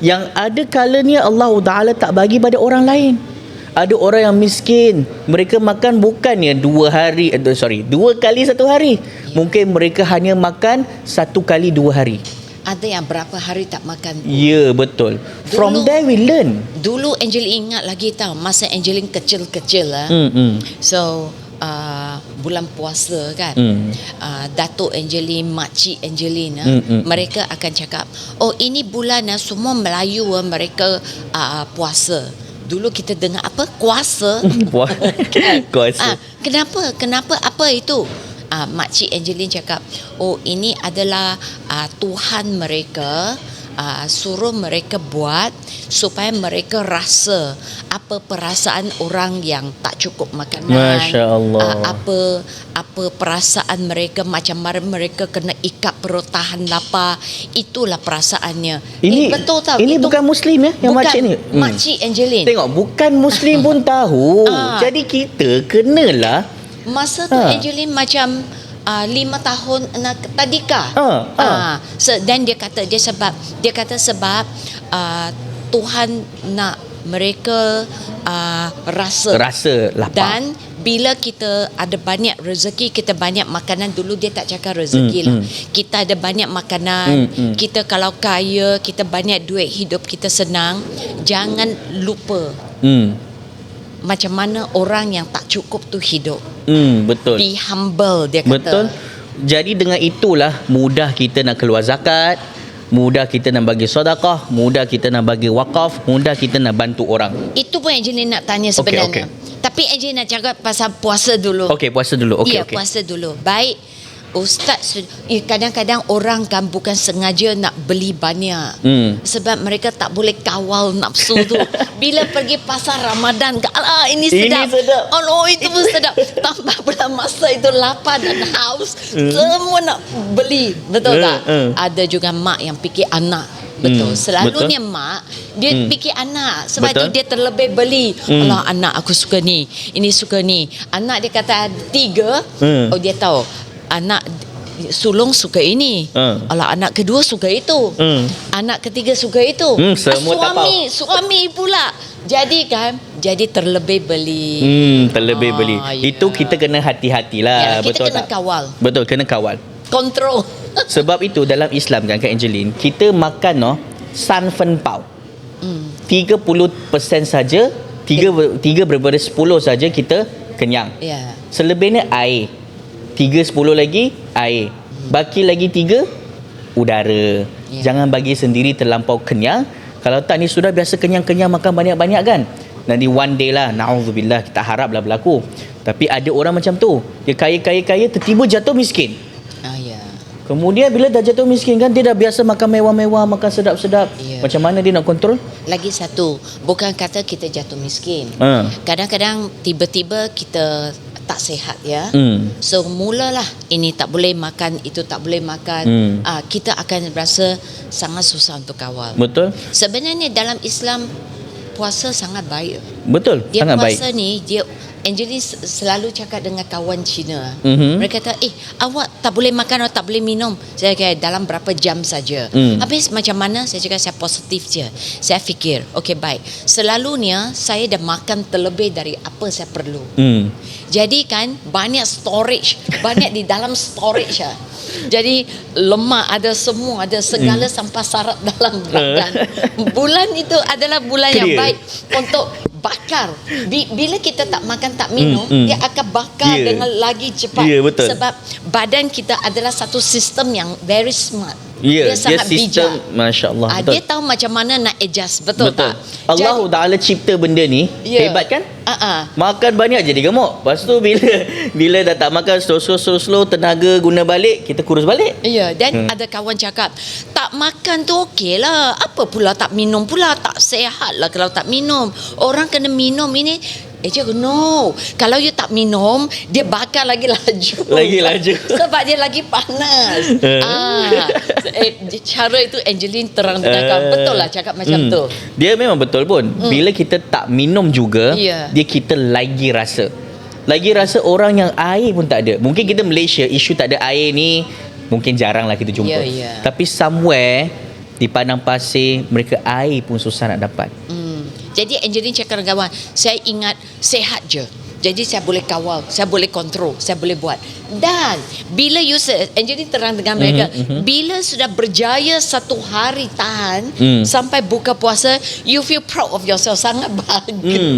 Yang ada kalanya Allah Ta'ala tak bagi pada orang lain. Ada orang yang miskin, mereka makan bukannya 2 kali 1 hari. Mungkin mereka hanya makan 1 kali 2 hari. Ada yang berapa hari tak makan. Ya, betul. From there we learn. Dulu Angeline ingat lagi tahu, masa Angeline kecil-kecil lah. So bulan puasa kan, Datuk Angeline, Makcik Angeline, mereka akan cakap, oh ini bulan semua Melayu mereka puasa. Dulu kita dengar apa? Kuasa. Kuasa. Kenapa apa itu? Makcik Angeline cakap, oh ini adalah Tuhan mereka suruh mereka buat supaya mereka rasa apa perasaan orang yang tak cukup makanan. Masya Allah. Apa perasaan mereka, macam mana mereka kena ikat perut tahan lapar. Itulah perasaannya. Ini betul tahu. Ini bukan Muslim ya, yang makcik ni. Makcik Angeline. Tengok, bukan Muslim pun tahu. Jadi kita kenalah. Masa tu Angeline macam 5 tahun tadika. Dan dia kata sebab Tuhan nak mereka rasa lapar. Dan bila kita ada banyak rezeki, kita banyak makanan. Dulu dia tak cakap rezeki lah. Kita ada banyak makanan. Kita kalau kaya, kita banyak duit, hidup kita senang. Jangan lupa macam mana orang yang tak cukup tu hidup. Betul. Be humble, dia kata. Betul. Jadi dengan itulah mudah kita nak keluar zakat, mudah kita nak bagi sedekah, mudah kita nak bagi wakaf, mudah kita nak bantu orang. Itu pun Angeline nak tanya sebenarnya. Tapi Angeline nak cakap pasal puasa dulu. Okey, puasa dulu. Okey, puasa dulu. Baik. Ustaz, kadang-kadang orang kan bukan sengaja nak beli banyak. Sebab mereka tak boleh kawal nafsu tu. Bila pergi pasar Ramadan, alah ini sedap. Oh no, itu pun sedap. Tambah pula masa itu lapar dan haus, semua nak beli. Betul tak? Ada juga mak yang fikir anak. Betul. Selalunya mak dia fikir anak. Sebab itu dia terlebih beli. Alah, anak aku suka ni, ini suka ni. Anak dia kata 3. Oh, dia tahu anak sulung suka ini. Alah, anak kedua suka itu. Anak ketiga suka itu. Semua suami pula. Jadi terlebih beli. Terlebih beli. Itu kita kena hati-hatilah. Kita betul kena tak? kawal. Betul, kena kawal. Kontrol. Sebab itu dalam Islam kan Kak Angeline, kita makan san fen pao. 30% saja, 3 daripada 10 saja kita kenyang. Selebihnya air. 3/10 lagi air. Baki lagi 3 udara. Jangan bagi sendiri terlampau kenyang. Kalau tak, ni sudah biasa kenyang-kenyang makan banyak-banyak kan. Nanti one day lah, na'udzubillah, kita haraplah berlaku. Tapi ada orang macam tu. Dia kaya-kaya tiba-tiba jatuh miskin. Kemudian bila dah jatuh miskin kan, dia dah biasa makan mewah-mewah, makan sedap-sedap. Macam mana dia nak kontrol? Lagi satu, bukan kata kita jatuh miskin. Kadang-kadang tiba-tiba kita tak sihat ya. So mulalah ini tak boleh makan, itu tak boleh makan. Kita akan rasa sangat susah untuk kawal. Betul. Sebenarnya dalam Islam puasa sangat baik. Betul, dia sangat baik. Puasa ni Angeline selalu cakap dengan kawan Cina. Mereka kata, awak tak boleh makan atau tak boleh minum. Saya kata dalam berapa jam saja. Habis macam mana? Saya cakap saya positif je. Saya fikir, okey baik. Selalunya saya dah makan terlebih dari apa saya perlu. Jadi kan banyak storage, banyak di dalam storage lah. Jadi lemak ada, semua ada, segala sampah sarat dalam badan. Bulan itu adalah bulan yang baik untuk bakar. Bila kita tak makan tak minum, dia akan bakar dengan lagi cepat. Betul. Sebab badan kita adalah satu sistem yang very smart. Dia sangat sistem, bijak. Masya Allah. Dia tahu macam mana nak adjust. Betul tak? Allah Ta'ala cipta benda ni hebat kan? Makan banyak jadi gemuk. Lepas tu bila dah tak makan, slow tenaga guna balik, kita kurus balik. Dan ada kawan cakap, tak makan tu okey lah, apa pula tak minum pula, tak sihat lah kalau tak minum. Orang kena minum ini. No, kalau you tak minum, dia bakar lagi laju. Sebab dia lagi panas. Cara itu Angeline terang-terangkan. Betul lah cakap macam tu. Dia memang betul pun. Bila kita tak minum juga, kita lagi rasa orang yang air pun tak ada. Mungkin kita Malaysia, isu tak ada air ni mungkin jarang lah kita jumpa. Tapi somewhere di padang pasir, mereka air pun susah nak dapat. Jadi Angeline cakap dengan kawan, saya ingat sehat je. Jadi saya boleh kawal, saya boleh kontrol, saya boleh buat. Dan bila Angeline terang dengan mereka, bila sudah berjaya satu hari tahan sampai buka puasa, you feel proud of yourself, sangat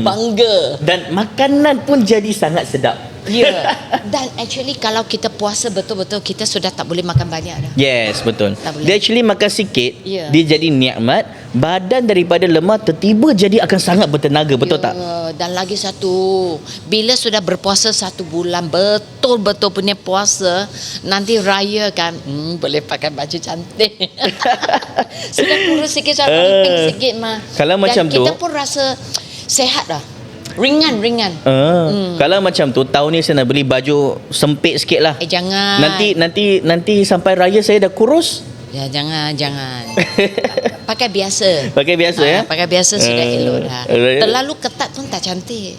bangga. Dan makanan pun jadi sangat sedap. Dan actually kalau kita puasa betul-betul, kita sudah tak boleh makan banyak dah. Yes, betul. Dia actually makan sikit, dia jadi nikmat. Badan daripada lemah tiba-tiba jadi akan sangat bertenaga. Betul tak? Dan lagi satu, bila sudah berpuasa 1 bulan, betul-betul punya puasa, nanti raya kan, boleh pakai baju cantik. Sudah kurus sikit, sudah pink sikit mah. Kalau dan macam tu, kita pun rasa sehat lah. Ringan. Kalau macam tu, tahun ni saya nak beli baju sempit sikit lah. Jangan. Nanti sampai raya saya dah kurus. Ya, jangan. Pakai biasa. Pakai biasa ya? Pakai biasa sudah elok dah. Alright. Terlalu ketat pun tak cantik.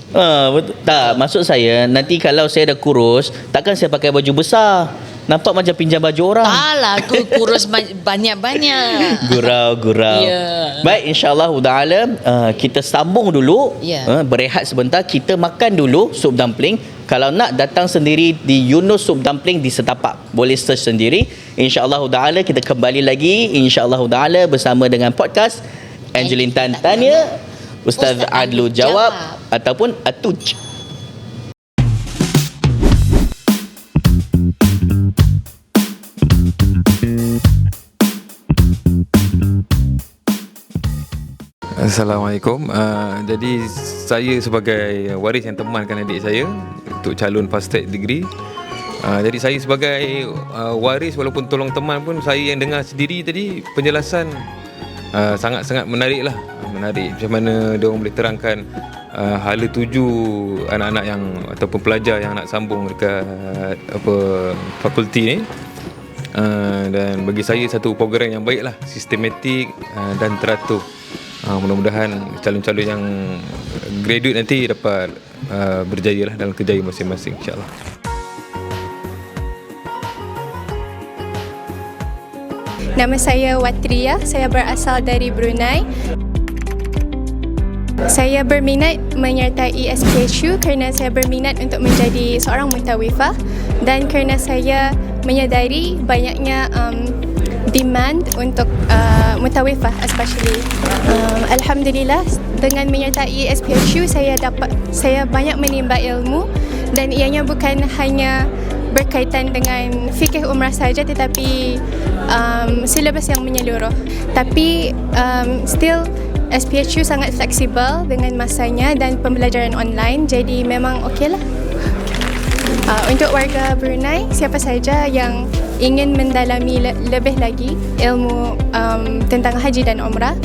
Betul. Tak, maksud saya nanti kalau saya dah kurus, takkan saya pakai baju besar. Nampak macam pinjam baju orang. Taklah, aku kurus banyak-banyak. Gurau. Ya. Baik, insyaAllah ta'ala kita sambung dulu. Ya. Berehat sebentar. Kita makan dulu sup dumpling. Kalau nak datang sendiri di Yunus Sup Dumpling di Setapak, boleh search sendiri. InsyaAllah ta'ala kita kembali lagi, InsyaAllah ta'ala bersama dengan podcast Angeline Tan Tanya, Ustaz Adlu Jawab ataupun Atuj. Assalamualaikum. Jadi saya sebagai waris yang temankan adik saya untuk calon fast track degree. Jadi saya sebagai waris walaupun tolong teman pun, saya yang dengar sendiri tadi penjelasan sangat-sangat menarik lah. Menarik macam mana dia orang boleh terangkan hala tuju anak-anak yang ataupun pelajar yang nak sambung dekat fakulti ni. Dan bagi saya satu program yang baik lah, sistematik dan teratur. Mudah-mudahan calon-calon yang graduate nanti dapat berjaya lah dalam kerjaya masing-masing, insyaAllah. Nama saya Watria, saya berasal dari Brunei. Saya berminat menyertai SPSU kerana saya berminat untuk menjadi seorang muntawifah dan kerana saya menyadari banyaknya demand untuk muntawifah especially. Alhamdulillah dengan menyertai SPSU saya banyak menimba ilmu dan ianya bukan hanya berkaitan dengan fikih umrah saja tetapi silabus yang menyeluruh. Tapi still SPSU sangat fleksibel dengan masanya dan pembelajaran online, jadi memang okeylah. Untuk warga Brunei, siapa saja yang ingin mendalami lebih lagi ilmu tentang haji dan umrah,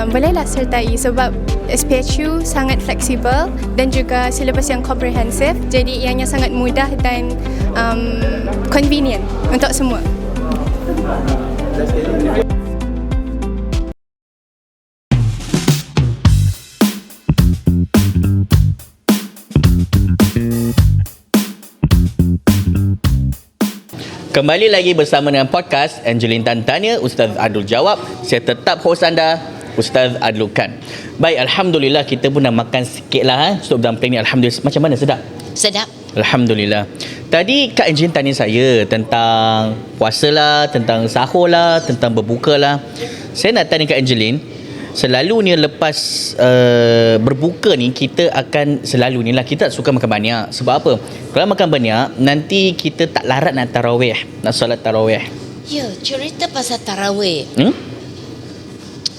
bolehlah sertai sebab SPSU sangat fleksibel dan juga silabus yang komprehensif, jadi ianya sangat mudah dan convenient untuk semua. Kembali lagi bersama dengan podcast Angeline Tan Tanya, Ustaz Adlu Jawab. Saya tetap host anda, Ustaz Adlu Kan. Baik, Alhamdulillah kita pun dah makan sikit lah sup dumpling ni. Alhamdulillah. Macam mana, sedap? Sedap. Alhamdulillah. Tadi Kak Angeline tanya saya tentang puasa lah, tentang sahur lah, tentang berbuka lah. Saya nak tanya Kak Angeline, selalunya lepas berbuka ni kita akan selalu ni lah kita tak suka makan banyak. Sebab apa? Kalau makan banyak nanti kita tak larat nak tarawih, nak solat tarawih. Ya, cerita pasal tarawih.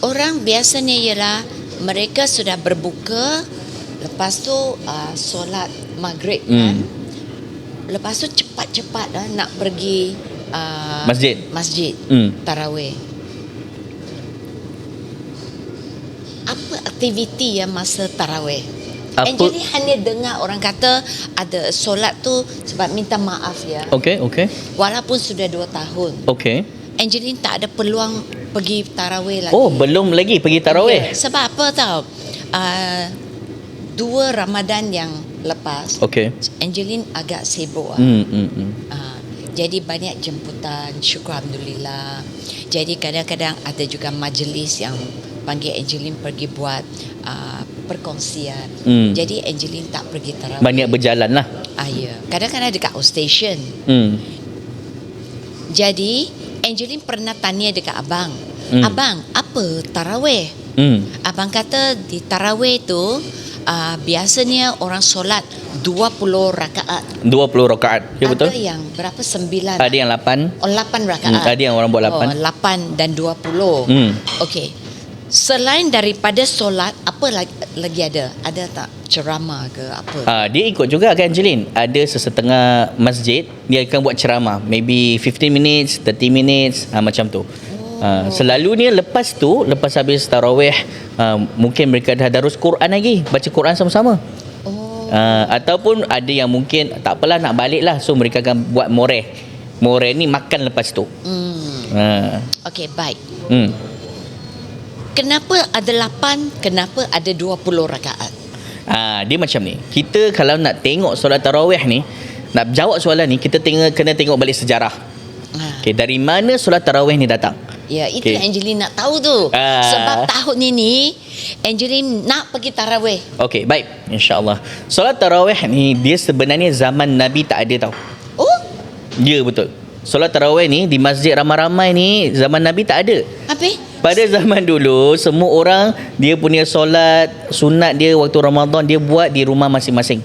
Orang biasanya ialah mereka sudah berbuka, lepas tu solat maghrib kan. Lepas tu cepat-cepat nak pergi masjid tarawih. Apa aktiviti yang masa tarawih? Angeline hanya dengar orang kata ada solat tu sebab minta maaf ya. Okey. Walaupun sudah 2 tahun. Okey. Angeline tak ada peluang pergi tarawih lagi. Oh, belum lagi pergi tarawih. Ya, sebab apa tahu? 2 Ramadan yang lepas, Angeline agak sibuk. Jadi banyak jemputan, syukur Alhamdulillah. Jadi kadang-kadang ada juga majlis yang panggil Angeline pergi buat perkongsian. Jadi Angeline tak pergi tarawih. Banyak berjalan lah. Ya. Kadang-kadang dekat outstation. Jadi Angeline pernah tanya dekat abang, abang, apa tarawih? Abang kata di tarawih tu biasanya orang solat 20 rakaat. 20 rakaat. Ya, betul. Ada yang berapa? 9. Ada yang 8. 8 rakaat. Ada yang orang buat 8. 8 dan 20. Okey. Selain daripada solat, apa lagi ada? Ada tak ceramah ke apa? Dia ikut juga kan Angeline. Ada sesetengah masjid dia akan buat ceramah, maybe 15 minutes, 30 minutes, macam tu. Selalunya lepas habis tarawih, mungkin mereka dah darus Quran lagi, baca Quran sama-sama. Ataupun ada yang mungkin tak apalah nak balik lah, so mereka akan buat moreh More ni makan lepas tu. Ha. Okey, baik. Hmm. Kenapa ada 8, kenapa ada 20 rakaat? Dia macam ni. Kita kalau nak tengok solat tarawih ni, nak jawab soalan ni, kita kena tengok balik sejarah. Okay, dari mana solat tarawih ni datang? Ya, itu Okey. Angeline nak tahu tu. Sebab tahun ini Angeline nak pergi tarawih. Okey, baik. InsyaAllah. Solat tarawih ni, dia sebenarnya zaman Nabi tak ada tau. Oh, Ya, betul. Solat tarawih ni di masjid ramai-ramai ni zaman Nabi tak ada. habis? Pada zaman dulu, semua orang dia punya solat sunat dia waktu Ramadan dia buat di rumah masing-masing.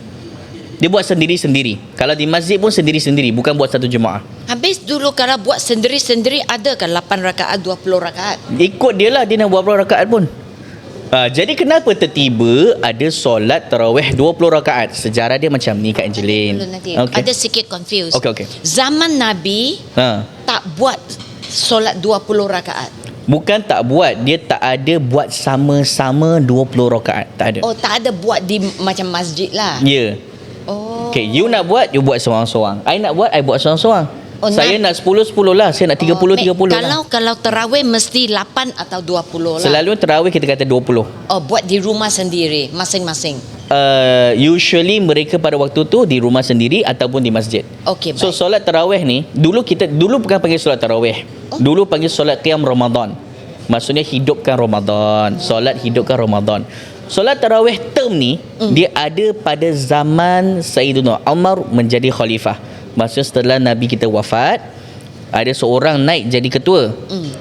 Dia buat sendiri-sendiri. Kalau di masjid pun sendiri-sendiri, bukan buat satu jemaah. Habis dulu kalau buat sendiri-sendiri ada kan 8 rakaat, 20 rakaat? Ikut dia lah, dia nak buat berapa rakaat pun. Jadi kenapa tertiba ada solat tarawih 20 rakaat? Sejarah dia macam ni Kak Angeline. Dulu nanti. Ada sikit confused. Okey. Zaman Nabi tak buat solat 20 rakaat. Bukan tak buat, dia tak ada buat sama-sama 20 rakaat. Tak ada. Oh, tak ada buat di macam masjid lah. Ya. Oh. Okay, you nak buat, you buat seorang-seorang. I nak buat, I buat seorang-seorang. Oh, Saya nak 10-10 lah. Saya nak 30-30 lah. Kalau tarawih mesti 8 atau 20 lah. Selalu terawih kita kata 20. Oh, buat di rumah sendiri masing-masing. Usually mereka pada waktu tu di rumah sendiri ataupun di masjid. Okey, So baik. solat tarawih ni, dulu bukan panggil solat tarawih. Dulu panggil solat qiyam Ramadan. Maksudnya hidupkan Ramadan. Solat hidupkan Ramadan. Solat tarawih term ni dia ada pada zaman Sayyidina Umar menjadi khalifah. Maksudnya setelah Nabi kita wafat, ada seorang naik jadi ketua,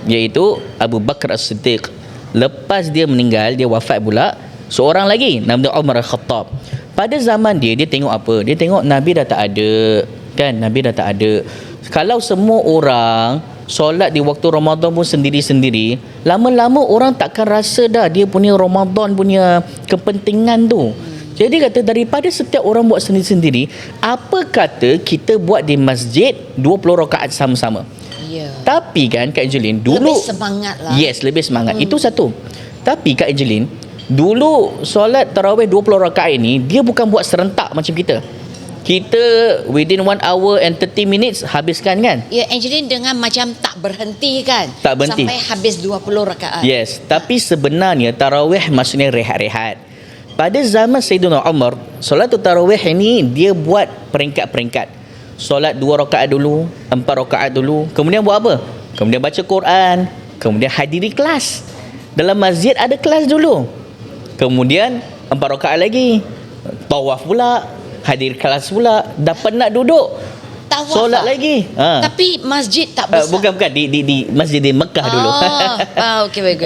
iaitu Abu Bakar As-Siddiq. Lepas dia meninggal, dia wafat pula seorang lagi, nama dia Umar Al-Khattab. Pada zaman dia tengok apa? Dia tengok Nabi dah tak ada, kan? Nabi dah tak ada. Kalau semua orang solat di waktu Ramadan pun sendiri-sendiri, lama-lama orang takkan rasa dah dia punya Ramadan punya kepentingan tu. Jadi kata daripada setiap orang buat sendiri-sendiri, apa kata kita buat di masjid 20 rakaat sama-sama. Ya. Tapi kan Kak Angeline, dulu Lebih semangat lah. Yes, lebih semangat. Itu satu. Tapi Kak Angeline, dulu solat tarawih 20 rakaat ini dia bukan buat serentak macam kita. Kita within 1 hour and 30 minutes habiskan kan? Ya, Angeline dengan macam tak berhenti kan? Tak berhenti. Sampai habis 20 rakaat. Yes, tapi sebenarnya tarawih maksudnya rehat-rehat. Pada zaman Sayyidina Umar, solat tarawih ini dia buat peringkat-peringkat. Solat 2 rakaat dulu, 4 rakaat dulu, kemudian buat apa? Kemudian baca Quran, kemudian hadiri kelas. Dalam masjid ada kelas dulu. Kemudian 4 rakaat lagi, tawaf pula, hadir kelas pula, dah penat duduk, Tawaf solat lah. lagi. Tapi masjid tak besar. Bukan di masjid di Mekah dulu. Okey, baik.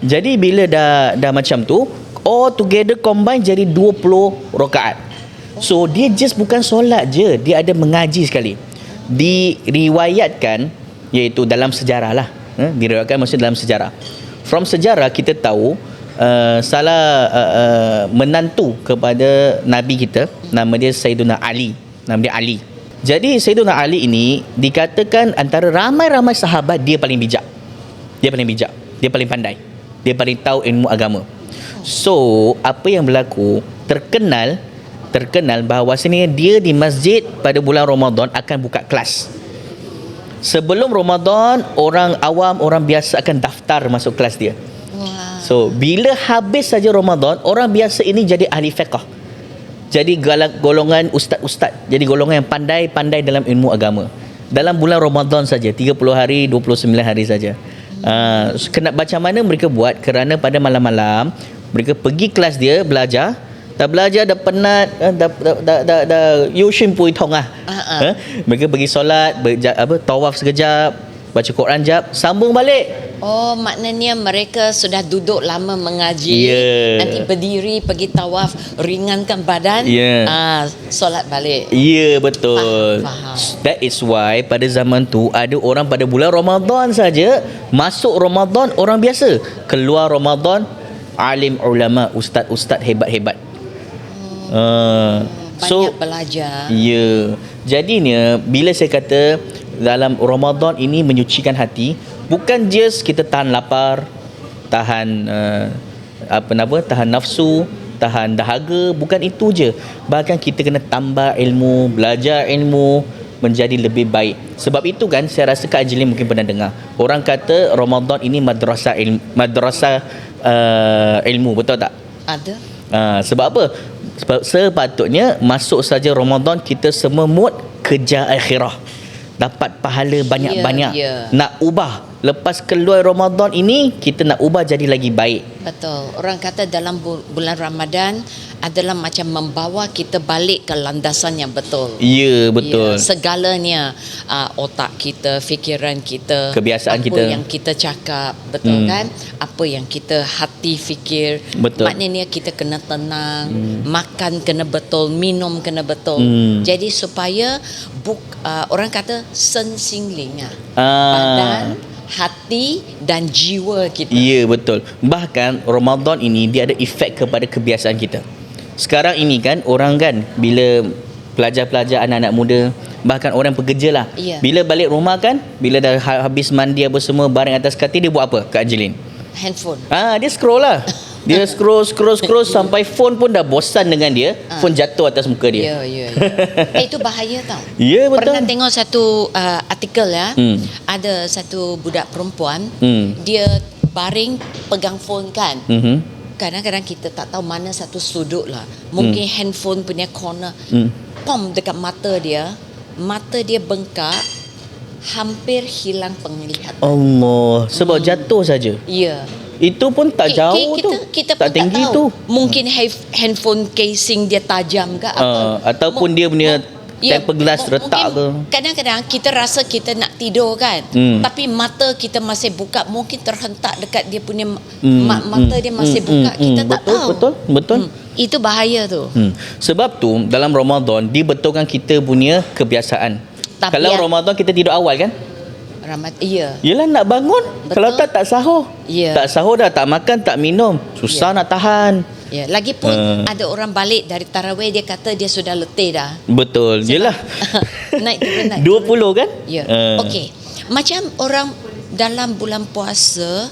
Jadi bila dah macam tu, all together combine jadi 20 rakaat. So dia just bukan solat je, dia ada mengaji sekali. Diriwayatkan, iaitu dalam sejarah lah. Diriwayatkan maksudnya dalam sejarah. From sejarah kita tahu salah menantu kepada Nabi kita, nama dia Sayyidina Ali. Nama dia Ali. Jadi Sayyidina Ali ini dikatakan antara ramai-ramai sahabat dia paling bijak. Dia paling bijak. Dia paling pandai. Dia paling tahu ilmu agama. So, apa yang berlaku? Terkenal bahawasanya dia di masjid pada bulan Ramadan akan buka kelas. Sebelum Ramadan, orang awam, orang biasa akan daftar masuk kelas dia. Wah. So, bila habis saja Ramadan, orang biasa ini jadi ahli fiqh. Jadi golongan ustaz-ustaz. Jadi golongan yang pandai-pandai dalam ilmu agama. Dalam bulan Ramadan saja, 30 hari, 29 hari saja. Kena macam mana mereka buat? Kerana pada malam-malam mereka pergi kelas dia belajar. Dah belajar, dah penat, dah yushin pui tong lah. Mereka pergi solat, tawaf sekejap, baca Quran jap, sambung balik. Oh, maknanya mereka sudah duduk lama mengaji. Ya. Nanti berdiri pergi tawaf, ringankan badan. Ya. Solat balik. Ya, betul. Faham. That is why pada zaman tu ada orang pada bulan Ramadan saja, masuk Ramadan orang biasa, keluar Ramadan alim ulama, ustaz-ustaz hebat-hebat. Banyak belajar. Ya. Jadinya bila saya kata dalam Ramadan ini menyucikan hati, bukan just kita tahan lapar, tahan tahan nafsu, tahan dahaga, bukan itu je. Bahkan kita kena tambah ilmu, belajar ilmu, menjadi lebih baik. Sebab itu kan saya rasa Kak Angeline mungkin pernah dengar. Orang kata Ramadan ini madrasah ilmu, betul tak? Ada. Sebab apa? Sebab sepatutnya masuk saja Ramadan kita semua mood kejar akhirah. Dapat pahala banyak-banyak. Nak ubah. Lepas keluar Ramadan ini kita nak ubah jadi lagi baik. Betul. Orang kata dalam bulan Ramadan adalah macam membawa kita balik ke landasan yang betul. Ya, betul. Segalanya, otak kita, fikiran kita, kebiasaan apa kita, yang kita cakap, betul kan? Apa yang kita hati fikir. Betul. Maknanya kita kena tenang, makan kena betul, minum kena betul. Jadi supaya orang kata sensingling badan, hati dan jiwa kita. Ya, betul. Bahkan Ramadan ini dia ada efek kepada kebiasaan kita. Sekarang ini kan orang kan bila pelajar-pelajar, anak-anak muda, bahkan orang pekerja lah, bila balik rumah kan, bila dah habis mandi apa semua, baring atas katil, dia buat apa Kak Angeline? Handphone. Dia scroll lah. Dia scroll sampai phone pun dah bosan dengan dia, phone jatuh atas muka dia. Ya. Itu bahaya tau. Ya, betul. Pernah tengok satu artikel ada satu budak perempuan, dia baring pegang phone kan. Kadang-kadang kita tak tahu mana satu sudut lah. Mungkin handphone punya corner. Pom dekat mata dia bengkak, hampir hilang penglihatan. Allah, sebab jatuh saja. Ya. Itu pun tak jauh tu. Kita tak pun tinggi tak tu. tahu. Mungkin handphone casing dia tajam ke apa. Ataupun dia punya temper glass retak ke. Kadang-kadang kita rasa kita nak tidur kan. Tapi mata kita masih buka, mungkin terhentak dekat dia punya mata dia masih buka. Kita tak tahu. Betul. Itu bahaya tu. Sebab tu dalam Ramadan dibetulkan kita punya kebiasaan. Kalau Ramadan kita tidur awal kan? Yelah, nak bangun. Betul. Kalau tak sahur. Tak sahur dah, tak makan, tak minum, susah nak tahan. Lagipun ada orang balik dari tarawih, dia kata dia sudah letih dah. Betul. Yelah. Naik turun 20 kan? Okey. Macam orang dalam bulan puasa,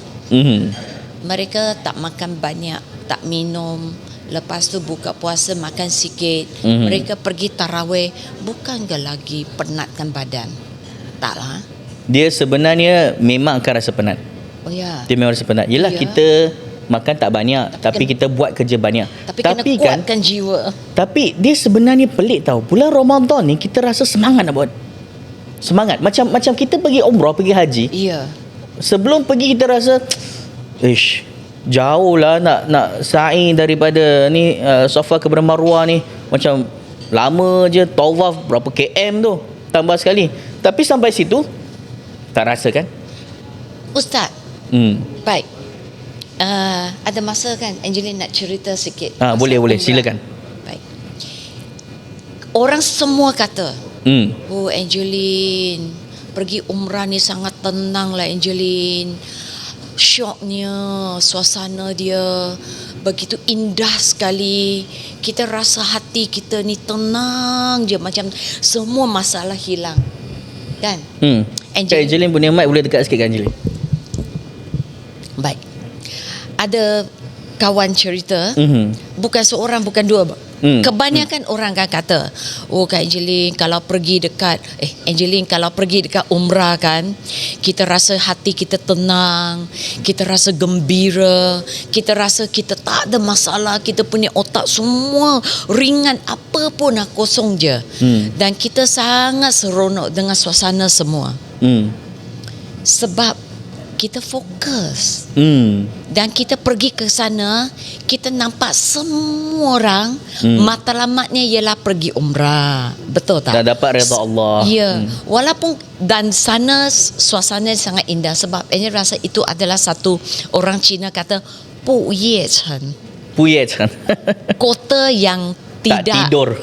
mereka tak makan banyak, tak minum. Lepas tu buka puasa makan sikit. Mereka pergi tarawih, bukan ke lagi penatkan badan? Taklah. Dia sebenarnya memang akan rasa penat. Dia memang rasa penat. Yelah, kita makan tak banyak, tapi kita buat kerja banyak. Tapi kena kuatkan jiwa. Tapi dia sebenarnya pelik tau. Bulan Ramadan ni kita rasa semangat nak buat. Semangat. Macam kita pergi umrah, pergi haji. Sebelum pergi kita rasa jauh lah nak sa'i daripada ni Safa ke Marwah ni. Macam lama je, tawaf berapa km tu, tambah sekali. Tapi sampai situ tak rasa kan? Ustaz, baik. Ada masa kan Angeline nak cerita sikit? Boleh, silakan. Baik. Orang semua kata, Angeline pergi umrah ni sangat tenang lah Angeline. Syoknya suasana dia begitu indah sekali. Kita rasa hati kita ni tenang je, macam semua masalah hilang. Kan? Angeline punya mic boleh dekat sikit kan Angeline? Baik. Ada kawan cerita, bukan seorang, bukan dua. Kebanyakan orang kan kata, Kak Angeline kalau pergi dekat Angeline kalau pergi dekat umrah kan, kita rasa hati kita tenang, kita rasa gembira, kita rasa kita tak ada masalah, kita punya otak semua ringan, apa pun kosong je. Dan kita sangat seronok dengan suasana semua. Sebab kita fokus. Dan kita pergi ke sana, kita nampak semua orang matlamatnya ialah pergi umrah. Betul tak? Dan dapat redha Allah. Ya. Walaupun dan sana suasana sangat indah, sebab saya rasa itu adalah satu orang Cina kata Pu Ye Chen. Kota yang tak tidur.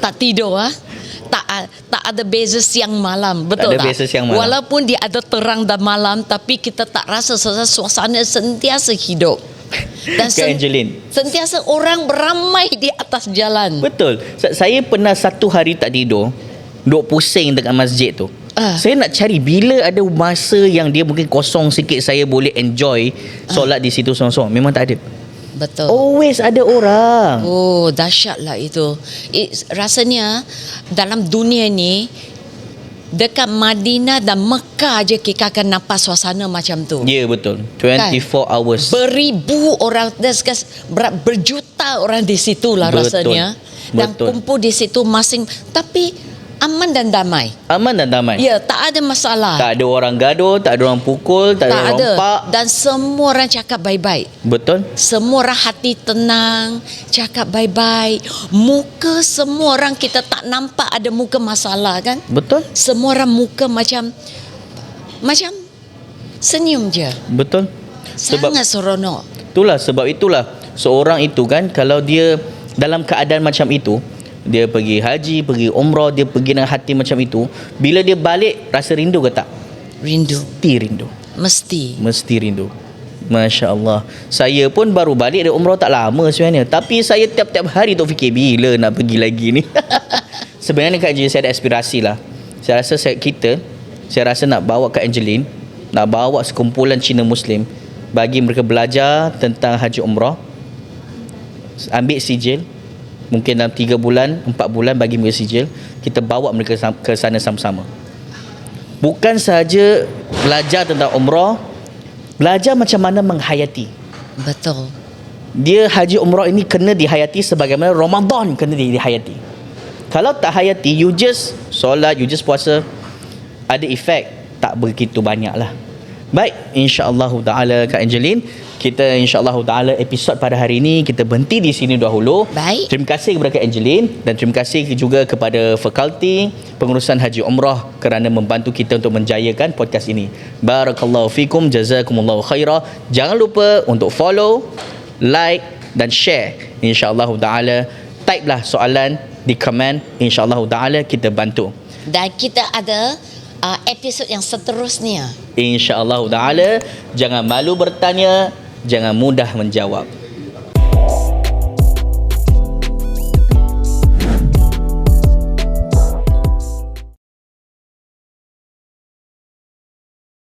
Tak ada beza siang malam. Betul tak? Beza siang malam. Walaupun dia ada terang dan malam, tapi kita tak rasa suasana sentiasa hidup. Dan sentiasa orang beramai di atas jalan. Betul. Saya pernah satu hari tak tidur, duk pusing dekat masjid tu. Saya nak cari bila ada masa yang dia mungkin kosong sikit, saya boleh enjoy solat di situ seorang-seorang. Memang tak ada. Betul. Always ada orang. Dahsyatlah itu. Rasanya dalam dunia ni dekat Madinah dan Mekah je kita akan nampak suasana macam tu. Ya, betul. 24 hours. Beribu orang, berjuta orang di situ lah Betul. rasanya. Dan Betul. kumpul di situ masing, tapi aman dan damai. Aman dan damai. Ya, tak ada masalah. Tak ada orang gaduh, tak ada orang pukul, tak ada orang rompak. Dan semua orang cakap baik-baik. Betul. Semua orang hati tenang, cakap baik-baik. Muka semua orang kita tak nampak ada muka masalah kan? Betul. Semua orang muka macam senyum je. Betul. Sangat seronok. Sebab itulah seorang itu kan, kalau dia dalam keadaan macam itu, dia pergi haji, pergi umrah, dia pergi dengan hati macam itu, bila dia balik rasa rindu ke tak? Rindu. Mesti rindu. Mesti Rindu. Masya Allah. Saya pun baru balik dari umrah tak lama sebenarnya, tapi saya tiap-tiap hari tu fikir bila nak pergi lagi ni. Sebenarnya Kak Angeline, saya ada aspirasi lah. Saya rasa saya rasa nak bawa Kak Angeline, nak bawa sekumpulan Cina Muslim, bagi mereka belajar tentang haji umrah, ambil sijil, mungkin dalam 3 bulan 4 bulan bagi mereka sijil, kita bawa mereka ke sana sama-sama. Bukan sahaja belajar tentang umrah, belajar macam mana menghayati. Betul. Dia haji umrah ini kena dihayati sebagaimana Ramadan kena dihayati. Kalau tak hayati, you just solat, you just puasa, ada efek tak begitu banyak lah. Baik, insya-Allah taala Kak Angeline, kita insya-Allah taala episod pada hari ini kita berhenti di sini dahulu. Baik. Terima kasih kepada Kak Angeline dan terima kasih juga kepada Fakulti Pengurusan Haji Umrah kerana membantu kita untuk menjayakan podcast ini. Barakallahu fikum, jazakumullahu khaira. Jangan lupa untuk follow, like dan share. Insya-Allah taala type lah soalan di komen, insya-Allah taala kita bantu. Dan kita ada episod yang seterusnya. InsyaAllah ta'ala, jangan malu bertanya, jangan mudah menjawab.